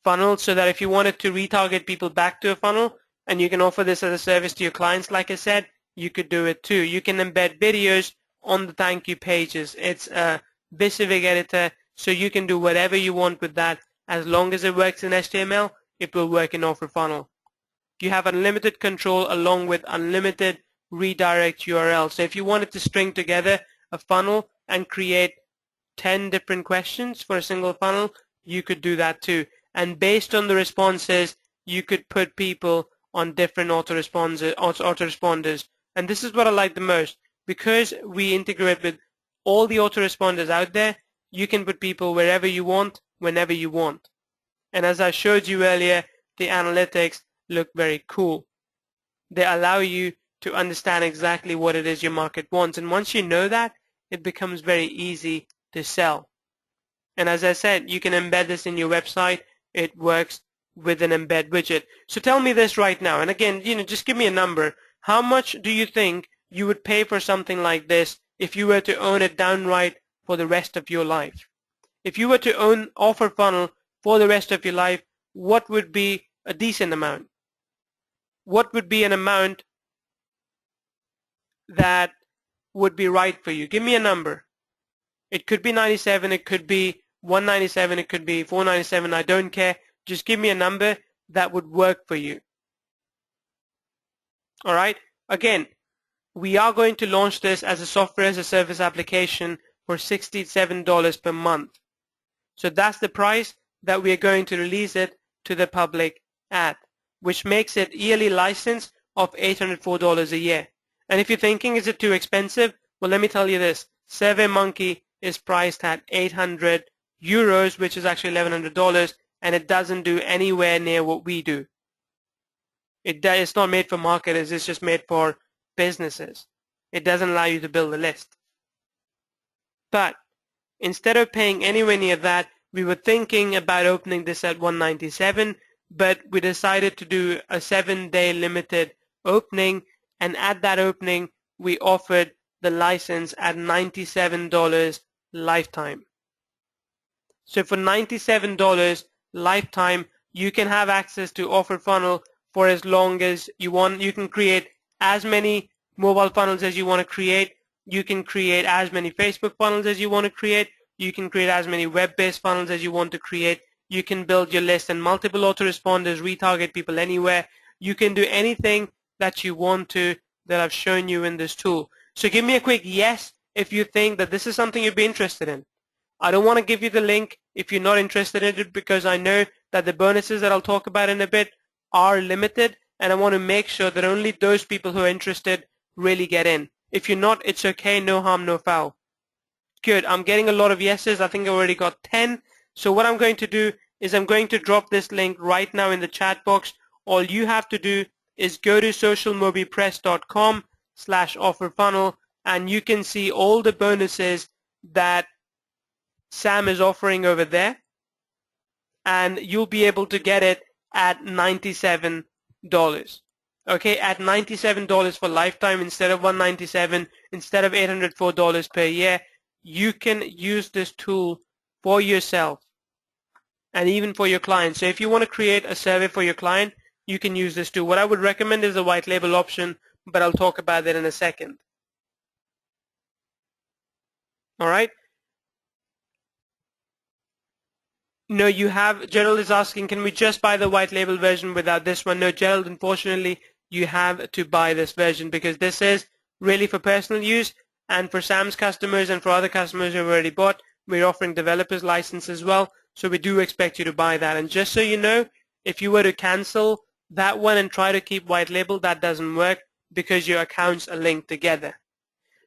funnels, so that if you wanted to retarget people back to a funnel and you can offer this as a service to your clients, like I said, you could do it too. You can embed videos on the thank you pages. It's a WYSIWYG editor, so you can do whatever you want with that. As long as it works in HTML, it will work in Offer Funnel. You have unlimited control along with unlimited redirect URL. So if you wanted to string together a funnel and create 10 different questions for a single funnel, you could do that too. And based on the responses, you could put people on different autoresponders. And this is what I like the most. Because we integrate with all the autoresponders out there, you can put people wherever you want, whenever you want. And as I showed you earlier, the analytics look very cool. They allow you to understand exactly what it is your market wants. And once you know that, it becomes very easy to sell. And as I said, you can embed this in your website. It works with an embed widget. So tell me this right now. And again, just give me a number. How much do you think you would pay for something like this if you were to own it downright for the rest of your life? If you were to own Offer Funnel for the rest of your life, what would be a decent amount? What would be an amount that would be right for you? Give me a number. It could be 97, it could be 197, it could be 497, I don't care. Just give me a number that would work for you. All right? Again, we are going to launch this as a software as a service application for $67 per month. So that's the price that we are going to release it to the public at, which makes it yearly license of $804 a year. And if you're thinking, is it too expensive? Well, let me tell you this. SurveyMonkey is priced at 800 euros, which is actually $1,100, and it doesn't do anywhere near what we do. It's not made for marketers, it's just made for businesses. It doesn't allow you to build a list. But instead of paying anywhere near that, we were thinking about opening this at 197, but we decided to do a 7-day limited opening, and at that opening we offered the license at $97 lifetime. So for $97 lifetime, you can have access to Offer Funnel for as long as you want. You can create as many mobile funnels as you want to create. You can create as many Facebook funnels as you want to create. You can create as many web-based funnels as you want to create. You can build your list and multiple autoresponders, retarget people anywhere. You can do anything that you want to that I've shown you in this tool. So give me a quick yes if you think that this is something you'd be interested in. I don't want to give you the link if you're not interested in it, because I know that the bonuses that I'll talk about in a bit are limited, and I want to make sure that only those people who are interested really get in. If you're not, it's okay, no harm, no foul. Good, I'm getting a lot of yeses. I think I already got 10. So what I'm going to do is I'm going to drop this link right now in the chat box. All you have to do is go to socialmobipress.com/offerfunnel, and you can see all the bonuses that Sam is offering over there, and you'll be able to get it at $97. Okay, at $97 for lifetime instead of $197, instead of $804 per year. You can use this tool for yourself and even for your client. So if you want to create a survey for your client, you can use this tool. What I would recommend is the white label option, but I'll talk about that in a second. All right. No, you have, Gerald is asking, can we just buy the white label version without this one? No, Gerald, unfortunately, you have to buy this version because this is really for personal use, and for Sam's customers and for other customers who have already bought, we're offering developers license as well, so we do expect you to buy that. And just so you know, if you were to cancel that one and try to keep white label, that doesn't work because your accounts are linked together.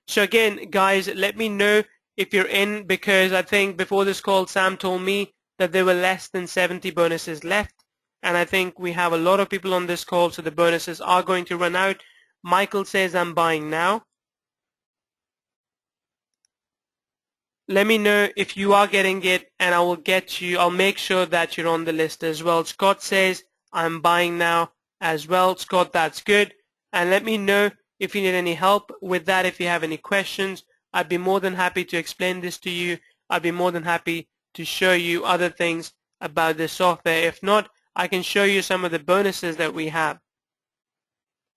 So again, guys, let me know if you're in, because I think before this call, Sam told me that there were less than 70 bonuses left, and I think we have a lot of people on this call, so the bonuses are going to run out. Michael says, I'm buying now. Let me know if you are getting it, and I will get you, I'll make sure that you're on the list as well. Scott says, I'm buying now as well. Scott, that's good. And let me know if you need any help with that, if you have any questions. I'd be more than happy to explain this to you. I'd be more than happy to show you other things about this software. If not, I can show you some of the bonuses that we have.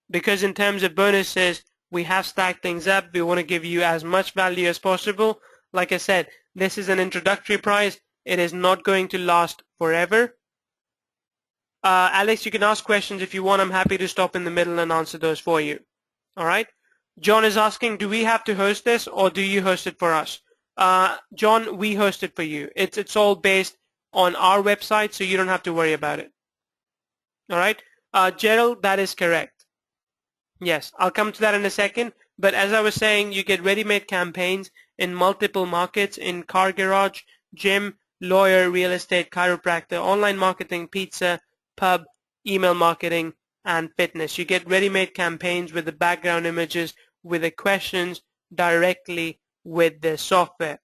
Because in terms of bonuses, we have stacked things up. We want to give you as much value as possible. Like I said, this is an introductory price. It is not going to last forever. Alex, you can ask questions if you want. I'm happy to stop in the middle and answer those for you. All right. John is asking, do we have to host this or do you host it for us? John, we host it for you. It's all based on our website, so you don't have to worry about it. All right. Gerald, that is correct. Yes, I'll come to that in a second. But as I was saying, you get ready-made campaigns in multiple markets, in car garage, gym, lawyer, real estate, chiropractor, online marketing, pizza, pub, email marketing, and fitness. You get ready-made campaigns with the background images, with the questions directly with the software.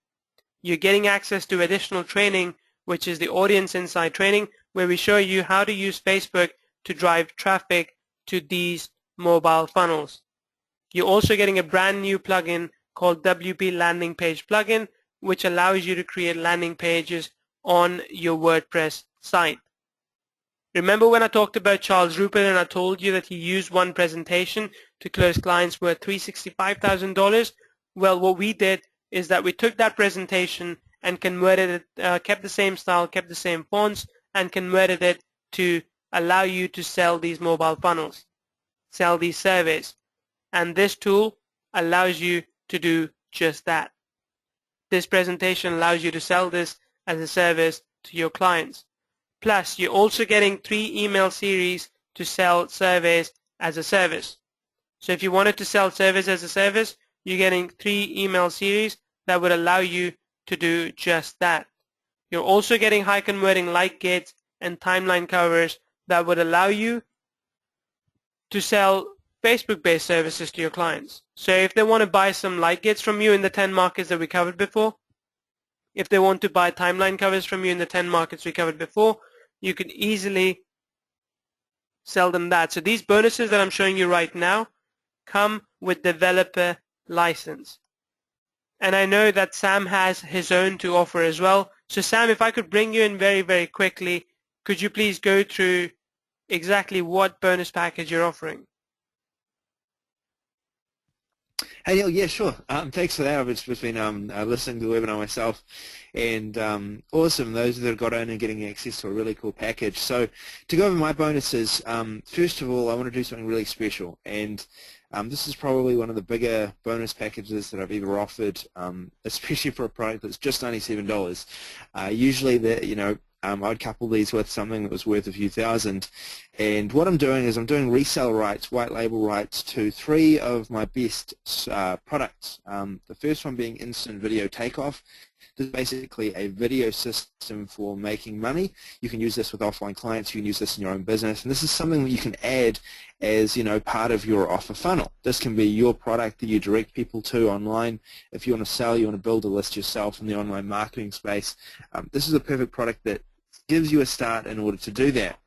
You're getting access to additional training, which is the Audience Insight training, where we show you how to use Facebook to drive traffic to these mobile funnels. You're also getting a brand new plugin called WP Landing Page Plugin, which allows you to create landing pages on your WordPress site. Remember when I talked about Charles Rupert and I told you that he used one presentation to close clients worth $365,000? Well, what we did is that we took that presentation and converted it, kept the same style, kept the same fonts, and converted it to allow you to sell these mobile funnels, sell these surveys. And this tool allows you to do just that. This presentation allows you to sell this as a service to your clients. Plus, you're also getting 3 email series to sell surveys as a service. So if you wanted to sell surveys as a service, you're getting 3 email series that would allow you to do just that. You're also getting high converting like gates and timeline covers that would allow you to sell Facebook-based services to your clients. So if they want to buy some like gates from you in the 10 markets that we covered before, if they want to buy timeline covers from you in the 10 markets we covered before, you could easily sell them that. So these bonuses that I'm showing you right now come with developer license. And I know that Sam has his own to offer as well. So Sam, if I could bring you in very, very quickly, could you please go through exactly what bonus package you're offering?
Hey Neil, yeah, sure. Thanks for that. I've just been listening to the webinar myself, and awesome. Those that have got in and getting access to a really cool package. So to go over my bonuses, first of all, I want to do something really special, and this is probably one of the bigger bonus packages that I've ever offered, especially for a product that's just $97. Usually, I'd couple these with something that was worth a few thousand. And what I'm doing is I'm doing resale rights, white label rights to 3 of my best products. The first one being Instant Video Takeoff. This is basically a video system for making money. You can use this with offline clients. You can use this in your own business. And this is something that you can add as, part of your offer funnel. This can be your product that you direct people to online. If you want to sell, you want to build a list yourself in the online marketing space. This is a perfect product that gives you a start in order to do that.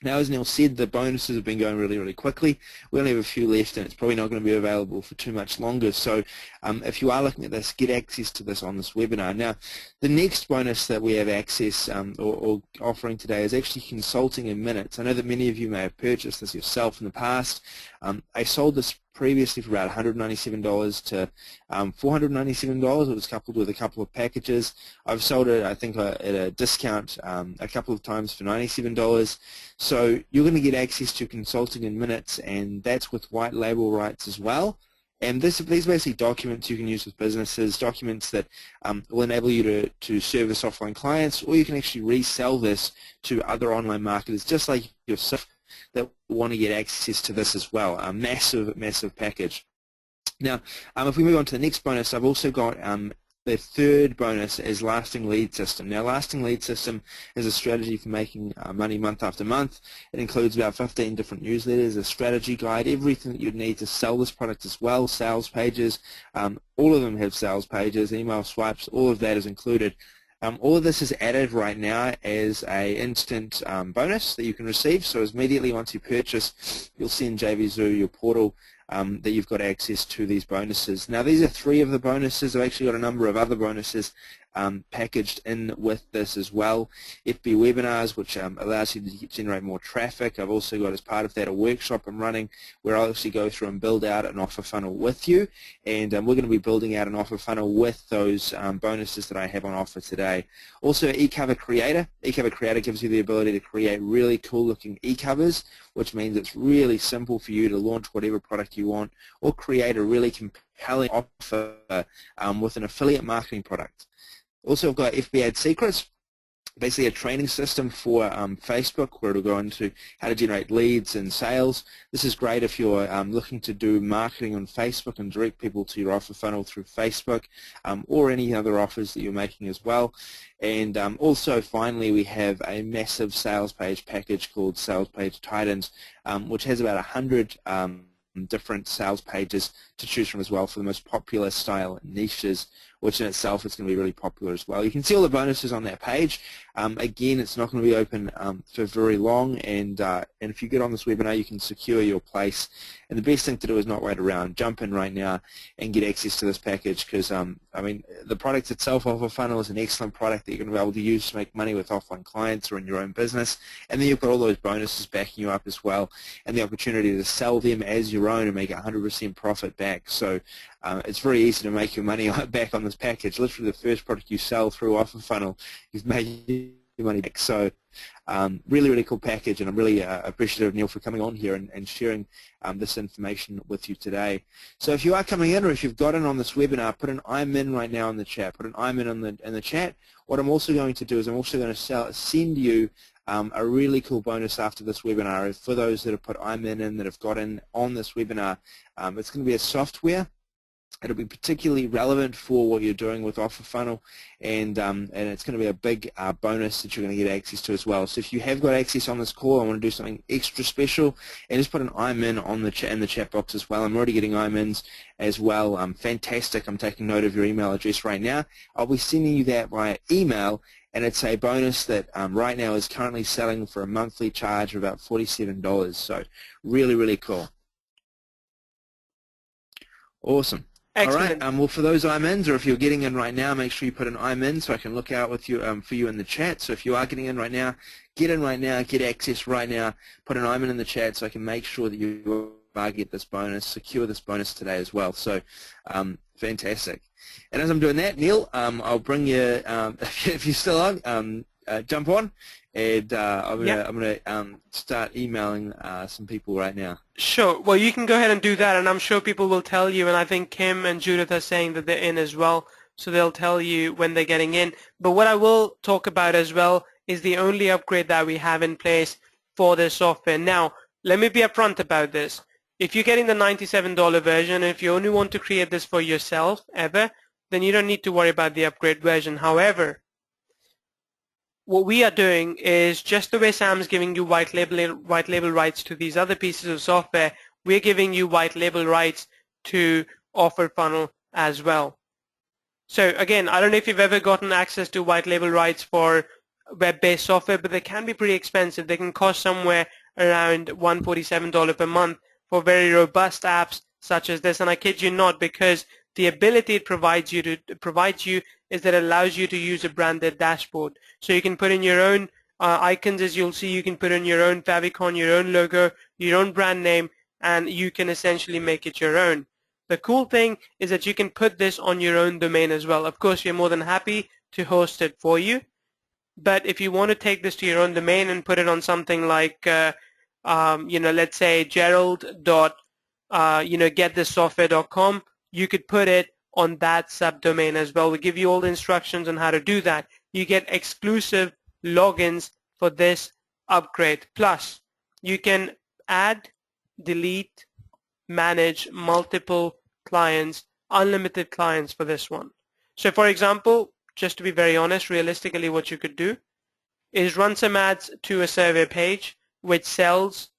Now, as Neil said, the bonuses have been going really, really quickly. We only have a few left, and it's probably not going to be available for too much longer. So if you are looking at this, get access to this on this webinar. Now, the next bonus that we have access or offering today is actually consulting in minutes. I know that many of you may have purchased this yourself in the past. I sold this previously for about $197 to $497. It was coupled with a couple of packages. I've sold it, I think, at a discount a couple of times for $97. So you're going to get access to consulting in minutes, and that's with white label rights as well. And these are basically documents you can use with businesses, documents that will enable you to service offline clients, or you can actually resell this to other online marketers just like yourself that want to get access to this as well. A massive, massive package. Now, if we move on to the next bonus, I've also got the third bonus is Lasting Lead System. Now, Lasting Lead System is a strategy for making money month after month. It includes about 15 different newsletters, a strategy guide, everything that you'd need to sell this product as well, sales pages. All of them have sales pages, email swipes, all of that is included. All of this is added right now as a instant bonus that you can receive. So immediately once you purchase, you'll see in JVZoo, your portal, that you've got access to these bonuses. Now, these are 3 of the bonuses. I've actually got a number of other bonuses packaged in with this as well. FB webinars, which allows you to generate more traffic. I've also got, as part of that, a workshop I'm running where I'll actually go through and build out an offer funnel with you, and we're going to be building out an offer funnel with those bonuses that I have on offer today. Also, eCover Creator. eCover Creator gives you the ability to create really cool looking e-covers, which means it's really simple for you to launch whatever product you want or create a really compelling offer with an affiliate marketing product. Also, I've got FB Ad Secrets, basically a training system for Facebook where it'll go into how to generate leads and sales. This is great if you're looking to do marketing on Facebook and direct people to your offer funnel through Facebook or any other offers that you're making as well. And also, finally, we have a massive sales page package called Sales Page Titans, which has about 100 different sales pages to choose from as well for the most popular style niches which in itself is going to be really popular as well. You can see all the bonuses on that page. Again, it's not going to be open for very long, and if you get on this webinar, you can secure your place. And the best thing to do is not wait around. Jump in right now and get access to this package, because I mean, the product itself, Offer Funnel, is an excellent product that you're going to be able to use to make money with offline clients or in your own business. And then you've got all those bonuses backing you up as well, and the opportunity to sell them as your own and make 100% profit back. So it's very easy to make your money back on this package. Literally, the first product you sell through Offer Funnel is making your money back. So really, really cool package, and I'm really appreciative, Neil, for coming on here and sharing this information with you today. So if you are coming in, or if you've got in on this webinar, put an I'm in right now in the chat. Put an I'm in the chat. What I'm also going to do is I'm also going to send you a really cool bonus after this webinar. For those that have put I'm in that have got in on this webinar, it's going to be a software. It'll be particularly relevant for what you're doing with Offer Funnel, and it's going to be a big bonus that you're going to get access to as well. So if you have got access on this call, I want to do something extra special, and just put an I'm in on the in the chat box as well. I'm already getting I'm ins as well. Fantastic. I'm taking note of your email address right now. I'll be sending you that via email, and it's a bonus that right now is currently selling for a monthly charge of about $47. So really, really cool. Awesome.
Excellent.
All right. Well, for those I'm-ins, or if you're getting in right now, make sure you put an I'm in so I can look out with you for you in the chat. So if you are getting in right now, get in right now, get access right now, put an I'm in the chat so I can make sure that you get this bonus, secure this bonus today as well. So fantastic. And as I'm doing that, Neil, I'll bring you, if you're still on, jump on, and I'm gonna start emailing some people right now.
Sure. Well, you can go ahead and do that, and I'm sure people will tell you, and I think Kim and Judith are saying that they're in as well, so they'll tell you when they're getting in. But what I will talk about as well is the only upgrade that we have in place for this software. Now, let me be upfront about this. If you're getting the $97 version, if you only want to create this for yourself ever, then you don't need to worry about the upgrade version. However, what we are doing is, just the way Sam's giving you white label rights to these other pieces of software, we're giving you white label rights to Offer Funnel as well. So again, I don't know if you've ever gotten access to white label rights for web-based software, but they can be pretty expensive. They can cost somewhere around $147 per month for very robust apps such as this. And I kid you not, because the ability it provides you is that it allows you to use a branded dashboard. So you can put in your own icons, as you'll see. You can put in your own favicon, your own logo, your own brand name, and you can essentially make it your own. The cool thing is that you can put this on your own domain as well. Of course, we're more than happy to host it for you. But if you want to take this to your own domain and put it on something like, let's say gerald.getthissoftware.com, you could put it on that subdomain as well. We give you all the instructions on how to do that. You get exclusive logins for this upgrade. Plus, you can add, delete, manage multiple clients, unlimited clients for this one. So for example, just to be very honest, realistically what you could do is run some ads to a survey page which sells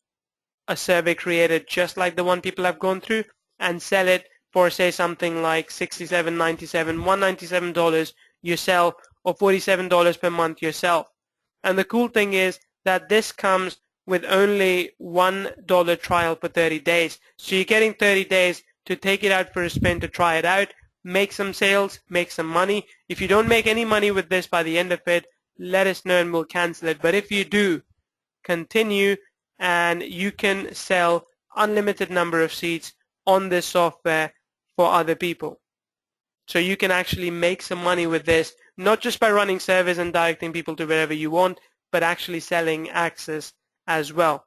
a survey created just like the one people have gone through, and sell it for, say, something like $67, $97, $197 yourself, or $47 per month yourself. And the cool thing is that this comes with only $1 trial for 30 days. So you're getting 30 days to take it out for a spin, to try it out, make some sales, make some money. If you don't make any money with this by the end of it, let us know and we'll cancel it. But if you do, continue, and you can sell unlimited number of seats on this software for other people. So you can actually make some money with this, not just by running surveys and directing people to wherever you want, but actually selling access as well.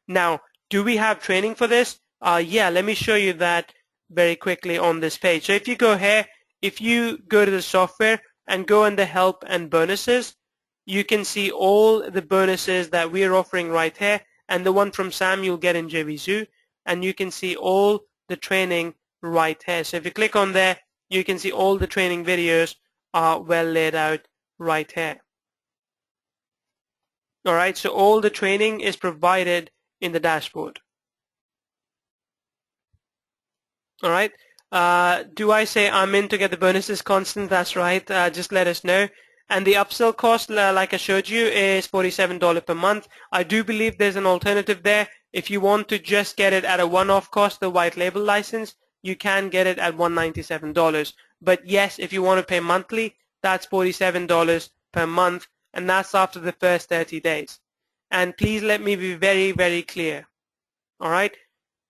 Now, do we have training for this? Yeah, let me show you that very quickly on this page. So if you go here, if you go to the software and go under help and bonuses, you can see all the bonuses that we're offering right here, and the one from Sam you'll get in JVZoo, and you can see all the training right here. So if you click on there, you can see all the training videos are well laid out right here. All right, so all the training is provided in the dashboard. All right, Do I say I'm in to get the bonuses constant? That's right. Just let us know. And the upsell cost, like I showed you, is $47 per month. I do believe there's an alternative there. If you want to just get it at a one-off cost, the white label license, you can get it at $197. But yes, if you want to pay monthly, that's $47 per month, and that's after the first 30 days. And please let me be very, very clear. All right?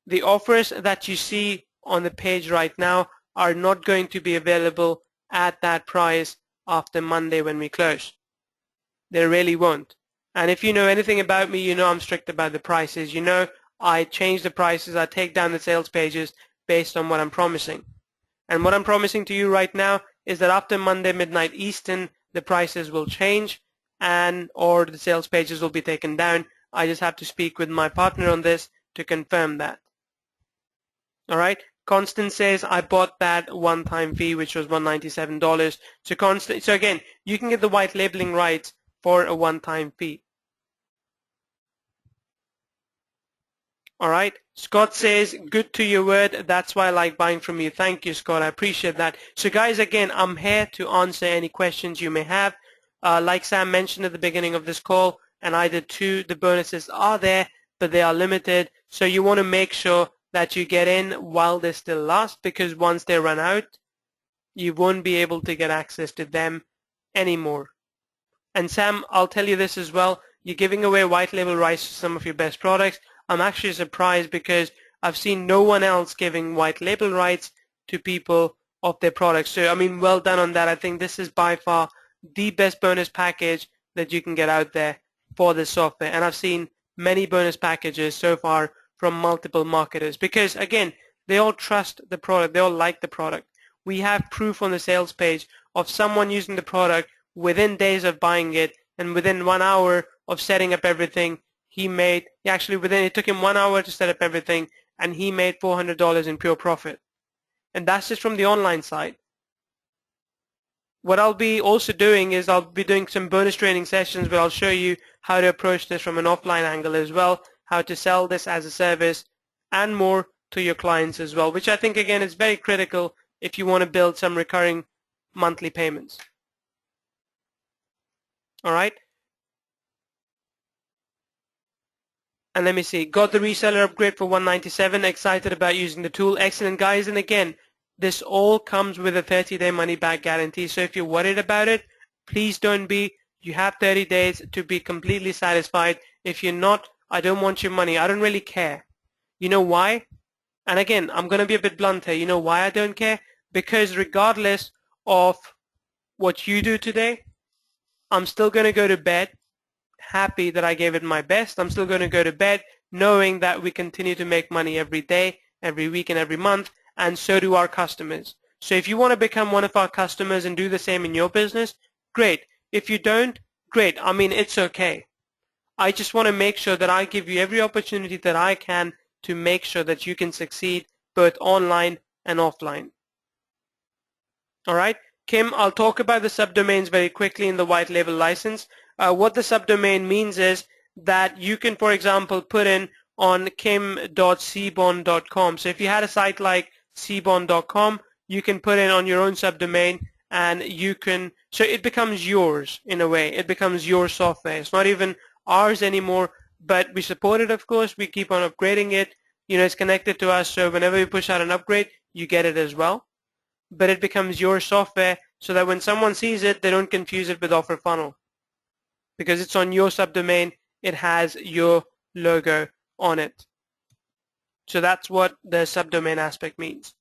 The offers that you see on the page right now are not going to be available at that price after Monday when we close. They really won't. And if you know anything about me, you know I'm strict about the prices. You know I change the prices, I take down the sales pages based on what I'm promising. And what I'm promising to you right now is that after Monday midnight Eastern, the prices will change and or the sales pages will be taken down. I just have to speak with my partner on this to confirm that. All right. Constance says I bought that one-time fee, which was $197. So again, you can get the white labeling rights for a one-time fee. All right. Scott says, good to your word. That's why I like buying from you. Thank you, Scott. I appreciate that. So guys, again, I'm here to answer any questions you may have. Like Sam mentioned at the beginning of this call, and I did too, the bonuses are there, but they are limited. So you want to make sure that you get in while they still last, because once they run out, you won't be able to get access to them anymore. And Sam, I'll tell you this as well. You're giving away white label rights to some of your best products. I'm actually surprised because I've seen no one else giving white label rights to people of their products. So, I mean, well done on that. I think this is by far the best bonus package that you can get out there for this software. And I've seen many bonus packages so far from multiple marketers because, again, they all trust the product. They all like the product. We have proof on the sales page of someone using the product within days of buying it, and within 1 hour of setting up everything, it took him 1 hour to set up everything, and he made $400 in pure profit. And that's just from the online side. What I'll be also doing is I'll be doing some bonus training sessions where I'll show you how to approach this from an offline angle as well, how to sell this as a service, and more to your clients as well, which I think, again, is very critical if you want to build some recurring monthly payments. All right. And let me see. Got the reseller upgrade for $197. Excited about using the tool. Excellent, guys. And again, this all comes with a 30-day money-back guarantee. So if you're worried about it, please don't be. You have 30 days to be completely satisfied. If you're not, I don't want your money. I don't really care. You know why? And again, I'm going to be a bit blunt here. You know why I don't care? Because regardless of what you do today, I'm still going to go to bed happy that I gave it my best. I'm still going to go to bed knowing that we continue to make money every day, every week, and every month, and so do our customers. So if you want to become one of our customers and do the same in your business, great. If you don't, great. I mean, it's okay. I just want to make sure that I give you every opportunity that I can to make sure that you can succeed both online and offline. All right? Kim, I'll talk about the subdomains very quickly in the white label license. What the subdomain means is that you can, for example, put in on kim.cbon.com. So if you had a site like cbon.com, you can put in on your own subdomain and you can, so it becomes yours in a way. It becomes your software. It's not even ours anymore, but we support it, of course. We keep on upgrading it. You know, it's connected to us, so whenever we push out an upgrade, you get it as well. But it becomes your software so that when someone sees it, they don't confuse it with Offer Funnel. Because it's on your subdomain, it has your logo on it. So that's what the subdomain aspect means.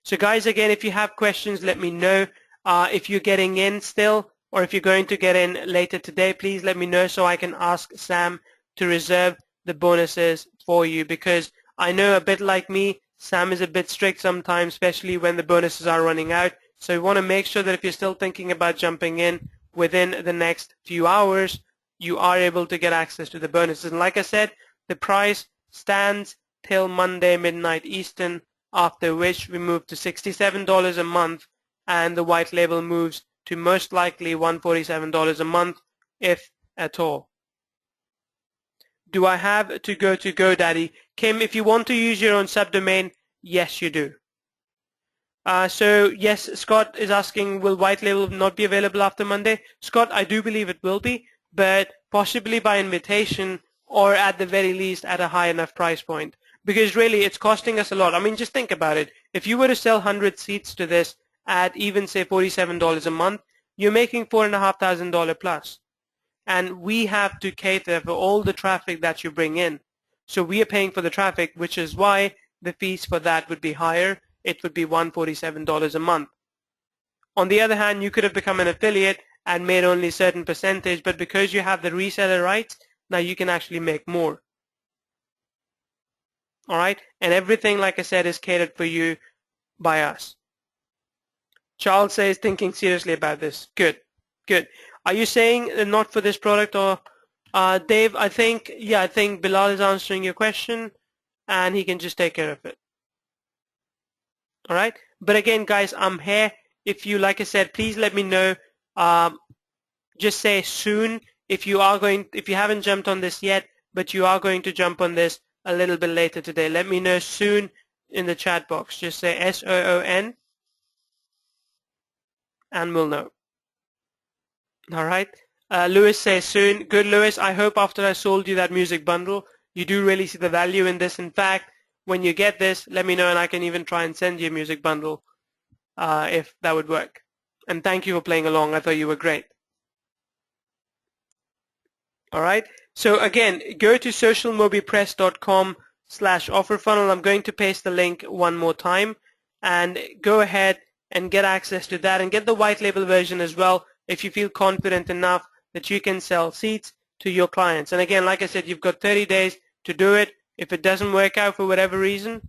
So guys, again, if you have questions, let me know. If you're getting in still, or if you're going to get in later today, please let me know so I can ask Sam to reserve the bonuses for you. Because I know, a bit like me, Sam is a bit strict sometimes, especially when the bonuses are running out. So we want to make sure that if you're still thinking about jumping in within the next few hours, you are able to get access to the bonuses. And like I said, the price stands till Monday midnight Eastern, after which we move to $67 a month, and the white label moves to most likely $147 a month, if at all. Do I have to go to GoDaddy? Kim, if you want to use your own subdomain, yes, you do. So yes, Scott is asking, will white label not be available after Monday? Scott, I do believe it will be, but possibly by invitation or at the very least at a high enough price point. Because really, it's costing us a lot. I mean, just think about it. If you were to sell 100 seats to this at even, say, $47 a month, you're making $4,500 plus. And we have to cater for all the traffic that you bring in. So we are paying for the traffic, which is why the fees for that would be higher. It would be $147 a month. On the other hand, you could have become an affiliate and made only a certain percentage, but because you have the reseller rights, now you can actually make more. All right, and everything, like I said, is catered for you by us. Charles says thinking seriously about this. Good, good. Are you saying not for this product, or Dave? I think Bilal is answering your question, and he can just take care of it. All right. But again, guys, I'm here. If you, like I said, please let me know. Just say soon if you haven't jumped on this yet, but you are going to jump on this a little bit later today. Let me know soon in the chat box. Just say SOON and we'll know. All right. Lewis says soon. Good, Lewis. I hope after I sold you that music bundle, you do really see the value in this. In fact, when you get this, let me know and I can even try and send you a music bundle if that would work. And thank you for playing along. I thought you were great. All right. So again, go to socialmobipress.com/offer funnel. I'm going to paste the link one more time and go ahead and get access to that and get the white label version as well if you feel confident enough that you can sell seats to your clients. And again, like I said, you've got 30 days to do it. If it doesn't work out for whatever reason,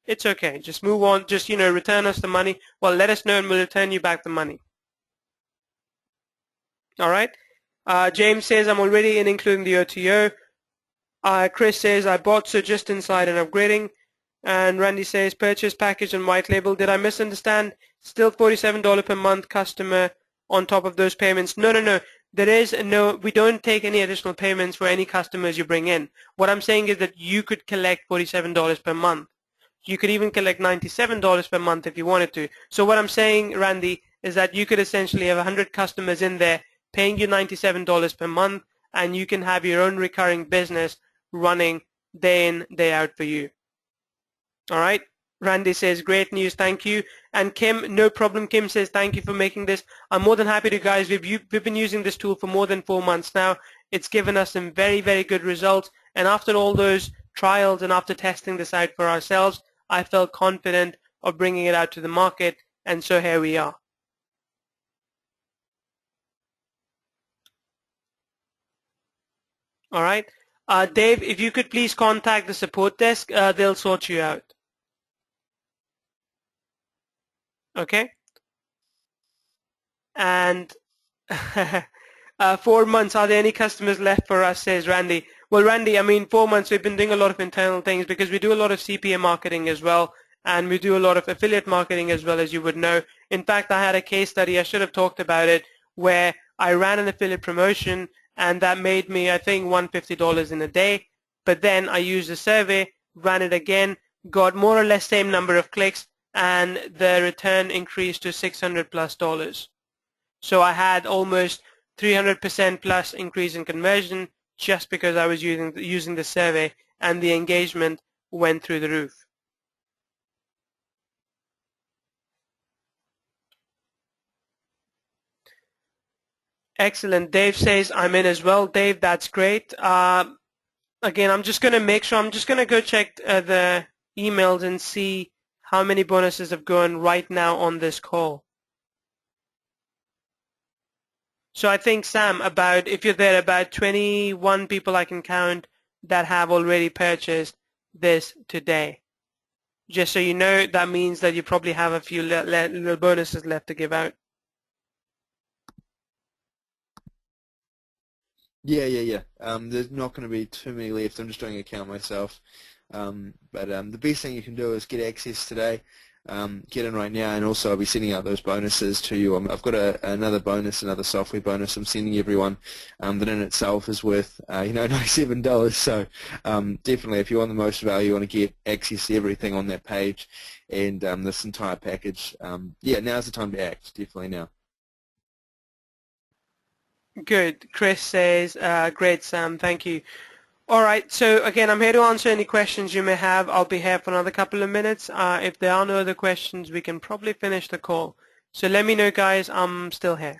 it's okay. Just move on. Just, return us the money. Well, let us know and we'll return you back the money. All right. James says, I'm already in, including the OTO. Chris says, I bought, so just inside and upgrading. And Randy says, purchase package and white label. Did I misunderstand? Still $47 per month customer on top of those payments? No. We don't take any additional payments for any customers you bring in. What I'm saying is that you could collect $47 per month. You could even collect $97 per month if you wanted to. So what I'm saying, Randy, is that you could essentially have 100 customers in there paying you $97 per month, and you can have your own recurring business running day in, day out for you. All right. Randy says, great news, thank you. And Kim, no problem. Kim says, thank you for making this. I'm more than happy to, guys. We've been using this tool for more than 4 months now. It's given us some very, very good results. And after all those trials and after testing this out for ourselves, I felt confident of bringing it out to the market. And so here we are. All right. Dave, if you could please contact the support desk, they'll sort you out. Okay. And 4 months, are there any customers left for us, says Randy. Well, Randy, I mean, 4 months, we've been doing a lot of internal things because we do a lot of CPA marketing as well, and we do a lot of affiliate marketing as well, as you would know. In fact, I had a case study, I should have talked about it, where I ran an affiliate promotion, and that made me, I think, $150 in a day. But then I used a survey, ran it again, got more or less same number of clicks, and the return increased to $600+. So I had almost 300% plus increase in conversion just because I was using the survey, and the engagement went through the roof. Excellent. Dave says, I'm in as well. Dave, that's great. Again, I'm just going to make sure. I'm just going to go check the emails and see how many bonuses have gone right now on this call. So I think, Sam, if you're there, about 21 people I can count that have already purchased this today. Just so you know, that means that you probably have a few little bonuses left to give out.
Yeah. There's not going to be too many left. I'm just doing a count myself. But the best thing you can do is get access today. get in right now, and also I'll be sending out those bonuses to you. I've got another bonus, another software bonus I'm sending everyone that in itself is worth $97. So definitely, if you want the most value, you want to get access to everything on that page and this entire package. Yeah, now's the time to act. Definitely now.
Good. Chris says, great, Sam. Thank you. All right. So again, I'm here to answer any questions you may have. I'll be here for another couple of minutes. If there are no other questions, we can probably finish the call. So let me know, guys. I'm still here.